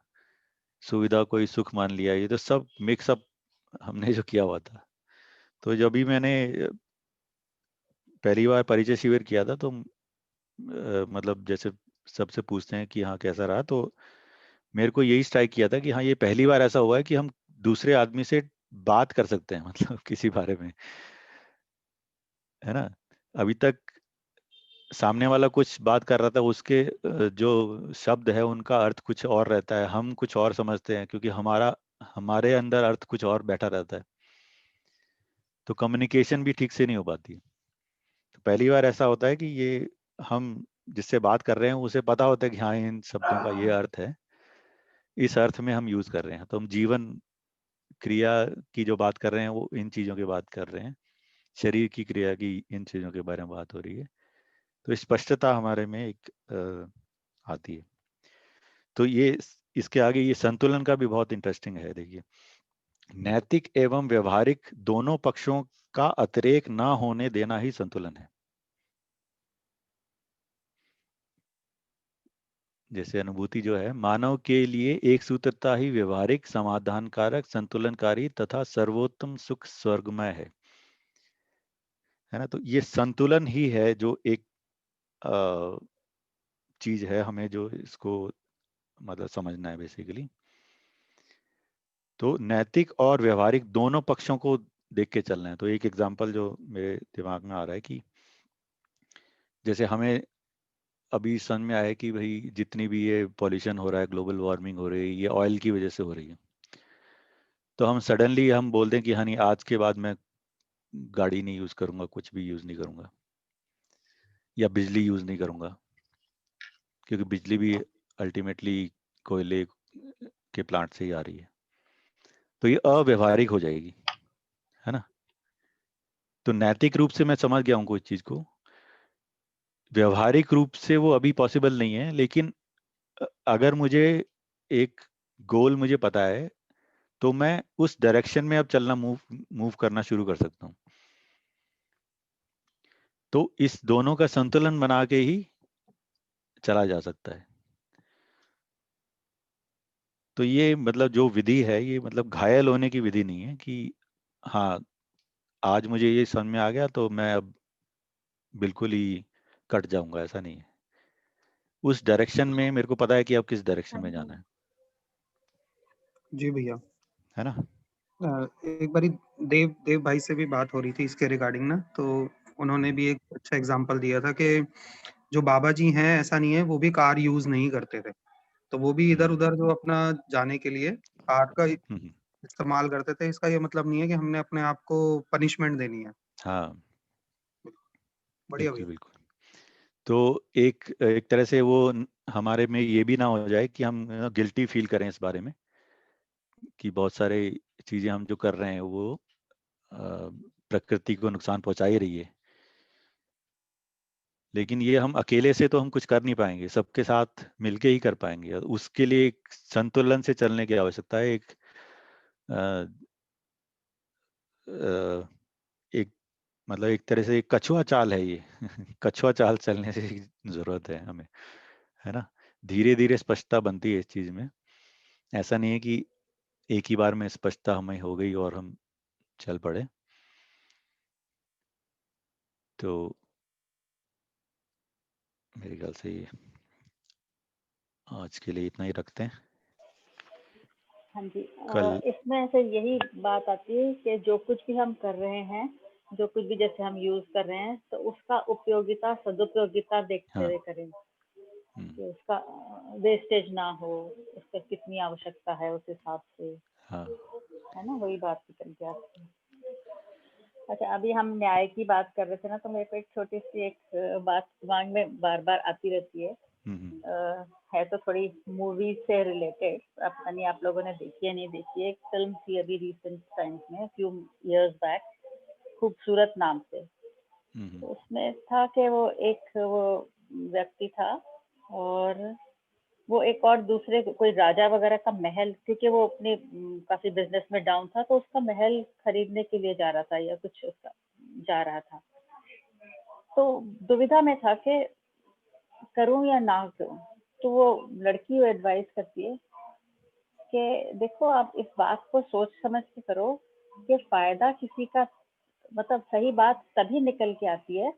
सुविधा कोई सुख मान लिया, ये तो सब मिक्सअप हमने जो किया हुआ था। तो जब भी मैंने पहली बार परिचय शिविर किया था तो मतलब जैसे सबसे पूछते हैं कि हाँ कैसा रहा, तो मेरे को यही स्ट्राइक किया था कि हाँ ये पहली बार ऐसा हुआ है कि हम दूसरे आदमी से बात कर सकते हैं, मतलब किसी बारे में, है ना। अभी तक सामने वाला कुछ बात कर रहा था, उसके जो शब्द है उनका अर्थ कुछ और रहता है, हम कुछ और समझते हैं क्योंकि हमारे अंदर अर्थ कुछ और बैठा रहता है, तो कम्युनिकेशन भी ठीक से नहीं हो पाती। तो पहली बार ऐसा होता है कि ये हम जिससे बात कर रहे हैं उसे पता होता है कि हाँ इन शब्दों का ये अर्थ है, इस अर्थ में हम यूज कर रहे हैं। तो हम जीवन क्रिया की जो बात कर रहे हैं वो इन चीजों की बात कर रहे हैं, शरीर की क्रिया की इन चीजों के बारे में बात हो रही है। तो स्पष्टता हमारे में एक आती है। तो ये इसके आगे ये संतुलन का भी बहुत इंटरेस्टिंग है। देखिए, नैतिक एवं व्यवहारिक दोनों पक्षों का अतिरेक ना होने देना ही संतुलन है। जैसे अनुभूति जो है, मानव के लिए एक सूत्रता ही व्यवहारिक, समाधानकारक, संतुलनकारी तथा सर्वोत्तम सुख स्वर्गमय है ना। तो ये संतुलन ही है जो एक चीज है, हमें जो इसको मतलब समझना है बेसिकली। तो नैतिक और व्यवहारिक दोनों पक्षों को देख के चलना है। तो एक एग्जांपल जो मेरे दिमाग में आ रहा है कि जैसे हमें अभी समझ में आया कि भाई जितनी भी ये पॉल्यूशन हो रहा है, ग्लोबल वार्मिंग हो रही है, ये ऑयल की वजह से हो रही है। तो हम सडनली हम बोल दें कि हाँ नहीं, आज के बाद मैं गाड़ी नहीं यूज करूंगा, कुछ भी यूज नहीं करूंगा, या बिजली यूज नहीं करूंगा, क्योंकि बिजली भी अल्टीमेटली कोयले के प्लांट से ही आ रही है। तो ये अव्यवहारिक हो जाएगी, है ना। तो नैतिक रूप से मैं समझ गया हूँ कोई चीज को, व्यवहारिक रूप से वो अभी पॉसिबल नहीं है, लेकिन अगर मुझे एक गोल मुझे पता है तो मैं उस डायरेक्शन में अब चलना मूव करना शुरू कर सकता हूँ। तो इस दोनों का संतुलन बना के ही चला जा सकता है। तो ये मतलब जो विधि है, ये मतलब घायल होने की विधि नहीं है कि हाँ आज मुझे ये समझ में आ गया तो मैं अब बिल्कुल ही कट जाऊंगा, ऐसा नहीं है। उस डायरेक्शन में मेरे को पता है कि अब किस डायरेक्शन हाँ में जी। जाना है जी भैया, है ना। एक बारी देव देव भाई से भी बात हो रही थी इसके रिगार्डिंग ना, तो उन्होंने भी एक अच्छा एग्जांपल दिया था कि जो बाबा जी हैं ऐसा नहीं है वो भी कार यूज नहीं करते थे, तो वो भी इधर उधर जो अपना जाने के लिए कार का हम्म, इस्तेमाल करते थे। इसका ये मतलब नहीं है कि हमने अपने आप को पनिशमेंट देनी है। हाँ बढ़िया बिल्कुल भैया। बिल्कुल। तो एक एक तरह से वो हमारे में ये भी ना हो जाए कि हम गिल्टी फील करें इस बारे में कि बहुत सारे चीजें हम जो कर रहे हैं वो प्रकृति को नुकसान पहुंचा ही रही है। लेकिन ये हम अकेले से तो हम कुछ कर नहीं पाएंगे, सबके साथ मिलके ही कर पाएंगे, और उसके लिए एक संतुलन से चलने की आवश्यकता है। अ, अ, एक मतलब एक तरह से एक कछुआ चाल है ये कछुआ चाल चलने से जरूरत है हमें, है ना। धीरे धीरे स्पष्टता बनती है इस चीज में। ऐसा नहीं है कि एक ही बार में स्पष्टता हमें हो गई और हम चल पड़े। तो मेरे ख्याल से ये आज के लिए इतना ही रखते हैं। हाँ जी। कल इसमें से यही बात आती है कि जो कुछ भी हम कर रहे हैं जो कुछ भी जैसे हम यूज कर रहे हैं तो उसका उपयोगिता सदुपयोगिता देखते हाँ। हुए करें कि उसका वेस्टेज ना हो, उसका कितनी आवश्यकता है उस हिसाब से, हाँ। है ना, वही बात निकल गया आपकी। अच्छा, अभी हम न्याय की बात कर रहे थे ना, तो मेरे को एक छोटी सी एक बात दिमाग में बार बार आती रहती है। है तो थोड़ी मूवी से रिलेटेड, पता नहीं आप लोगों ने देखी है नहीं देखी है। एक फिल्म थी अभी रिसेंट टाइम्स में, फ्यू इयर्स बैक, खूबसूरत नाम से। तो उसमें था कि वो व्यक्ति था और वो एक और दूसरे कोई राजा वगैरह का महल, क्योंकि वो अपने काफी बिजनेस में डाउन था, तो उसका महल खरीदने के लिए जा रहा था या कुछ उसका जा रहा था। तो दुविधा में था कि करूं या ना करूं। तो वो लड़की वो एडवाइस करती है कि देखो, आप इस बात को सोच समझ के करो कि फायदा किसी का, मतलब सही बात तभी निकल के आती है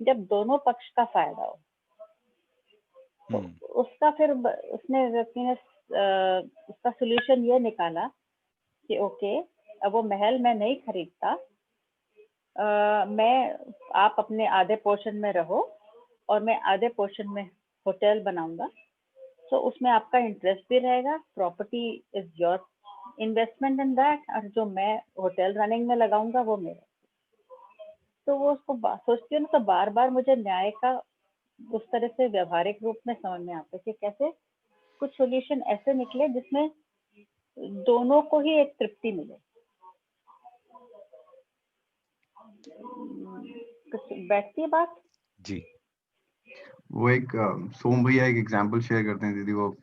जब दोनों पक्ष का फायदा हो। तो उसका फिर उसने व्यक्ति ने उसका सोल्यूशन ये निकाला कि ओके, अब वो महल मैं नहीं खरीदता, आप अपने आधे पोर्शन में रहो और मैं आधे पोर्शन में होटल बनाऊंगा, तो उसमें आपका इंटरेस्ट भी रहेगा, property is your investment in that, और जो मैं होटल रनिंग में लगाऊंगा वो मेरा। तो वो उसको सोचती हूँ ना, तो बार बार मुझे न्याय का उस तरह से व्यवहारिक रूप में समझ में आता है कि कैसे कुछ सॉल्यूशन ऐसे निकले जिसमें दोनों को ही एक तृप्ति मिले। कुछ बैठती है बात जी। वो एक सोम भैया एक एग्जांपल शेयर करते हैं दीदी, वो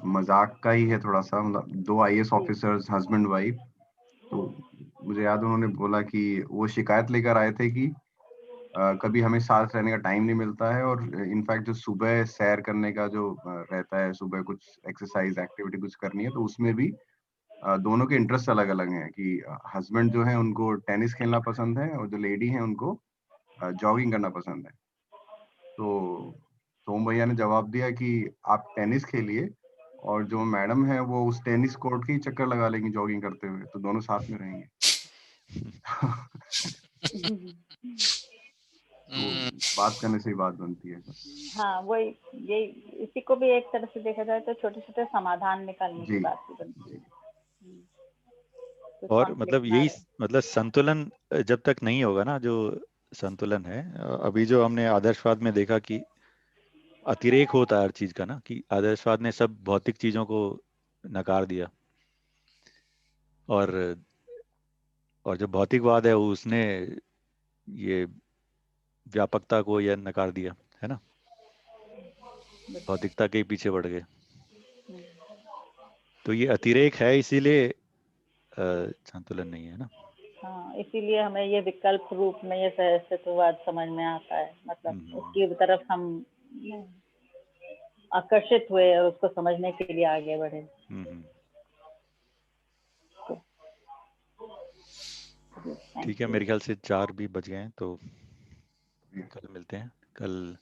मजाक का ही है थोड़ा सा, मतलब 2 आईएएस ऑफिसर्स हस्बैंड वाइफ, तो मुझे याद उन्होंने बोला कि वो शिकायत लेकर आए थे कि कभी हमें साथ रहने का टाइम नहीं मिलता है, और इनफैक्ट जो सुबह सैर करने का जो रहता है, सुबह कुछ एक्सरसाइज एक्टिविटी कुछ करनी है, तो उसमें भी दोनों के इंटरेस्ट अलग अलग हैं कि हस्बैंड जो है उनको टेनिस खेलना पसंद है और जो लेडी है उनको जॉगिंग करना पसंद है। तो सोम भैया ने जवाब दिया कि आप टेनिस खेलिए और जो मैडम है वो उस टेनिस कोर्ट के ही चक्कर लगा लेंगी जॉगिंग करते हुए, तो दोनों साथ में रहेंगे। तो बात करने से ही बात बनती है। हाँ, वही, ये इसी को भी एक तरह से देखा जाए तो छोटे छोटे समाधान निकालने की बात भी बनती है। और मतलब यही, मतलब संतुलन जब तक नहीं होगा ना, जो संतुलन है, अभी जो हमने आदर्शवाद में देखा कि अतिरेक होता है हर चीज का ना, कि आदर्शवाद ने सब भौतिक चीजों को नकार दिया, और जो भौतिकवाद है उसने ये व्यापकता को यह नकार दिया है ना, भौतिकता के पीछे बढ़ गए। तो ये अतिरेक है, इसीलिए संतुलन नहीं है ना। हाँ, इसीलिए हमें ये विकल्प रूप में ये सहअस्तित्ववाद समझ में आता है, मतलब उसकी तरफ हम आकर्षित हुए और उसको समझने के लिए आगे बढ़े। ठीक है, मेरे ख्याल से 4 भी बज गए हैं, तो कल मिलते हैं। कल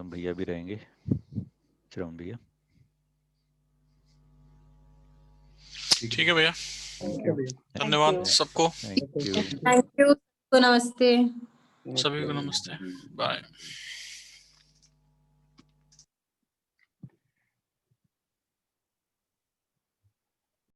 भैया भी रहेंगे, श्रवण भैया। ठीक है भैया, धन्यवाद सबको। Thank you. थैंक यू, नमस्ते सभी को नमस्ते, बाय।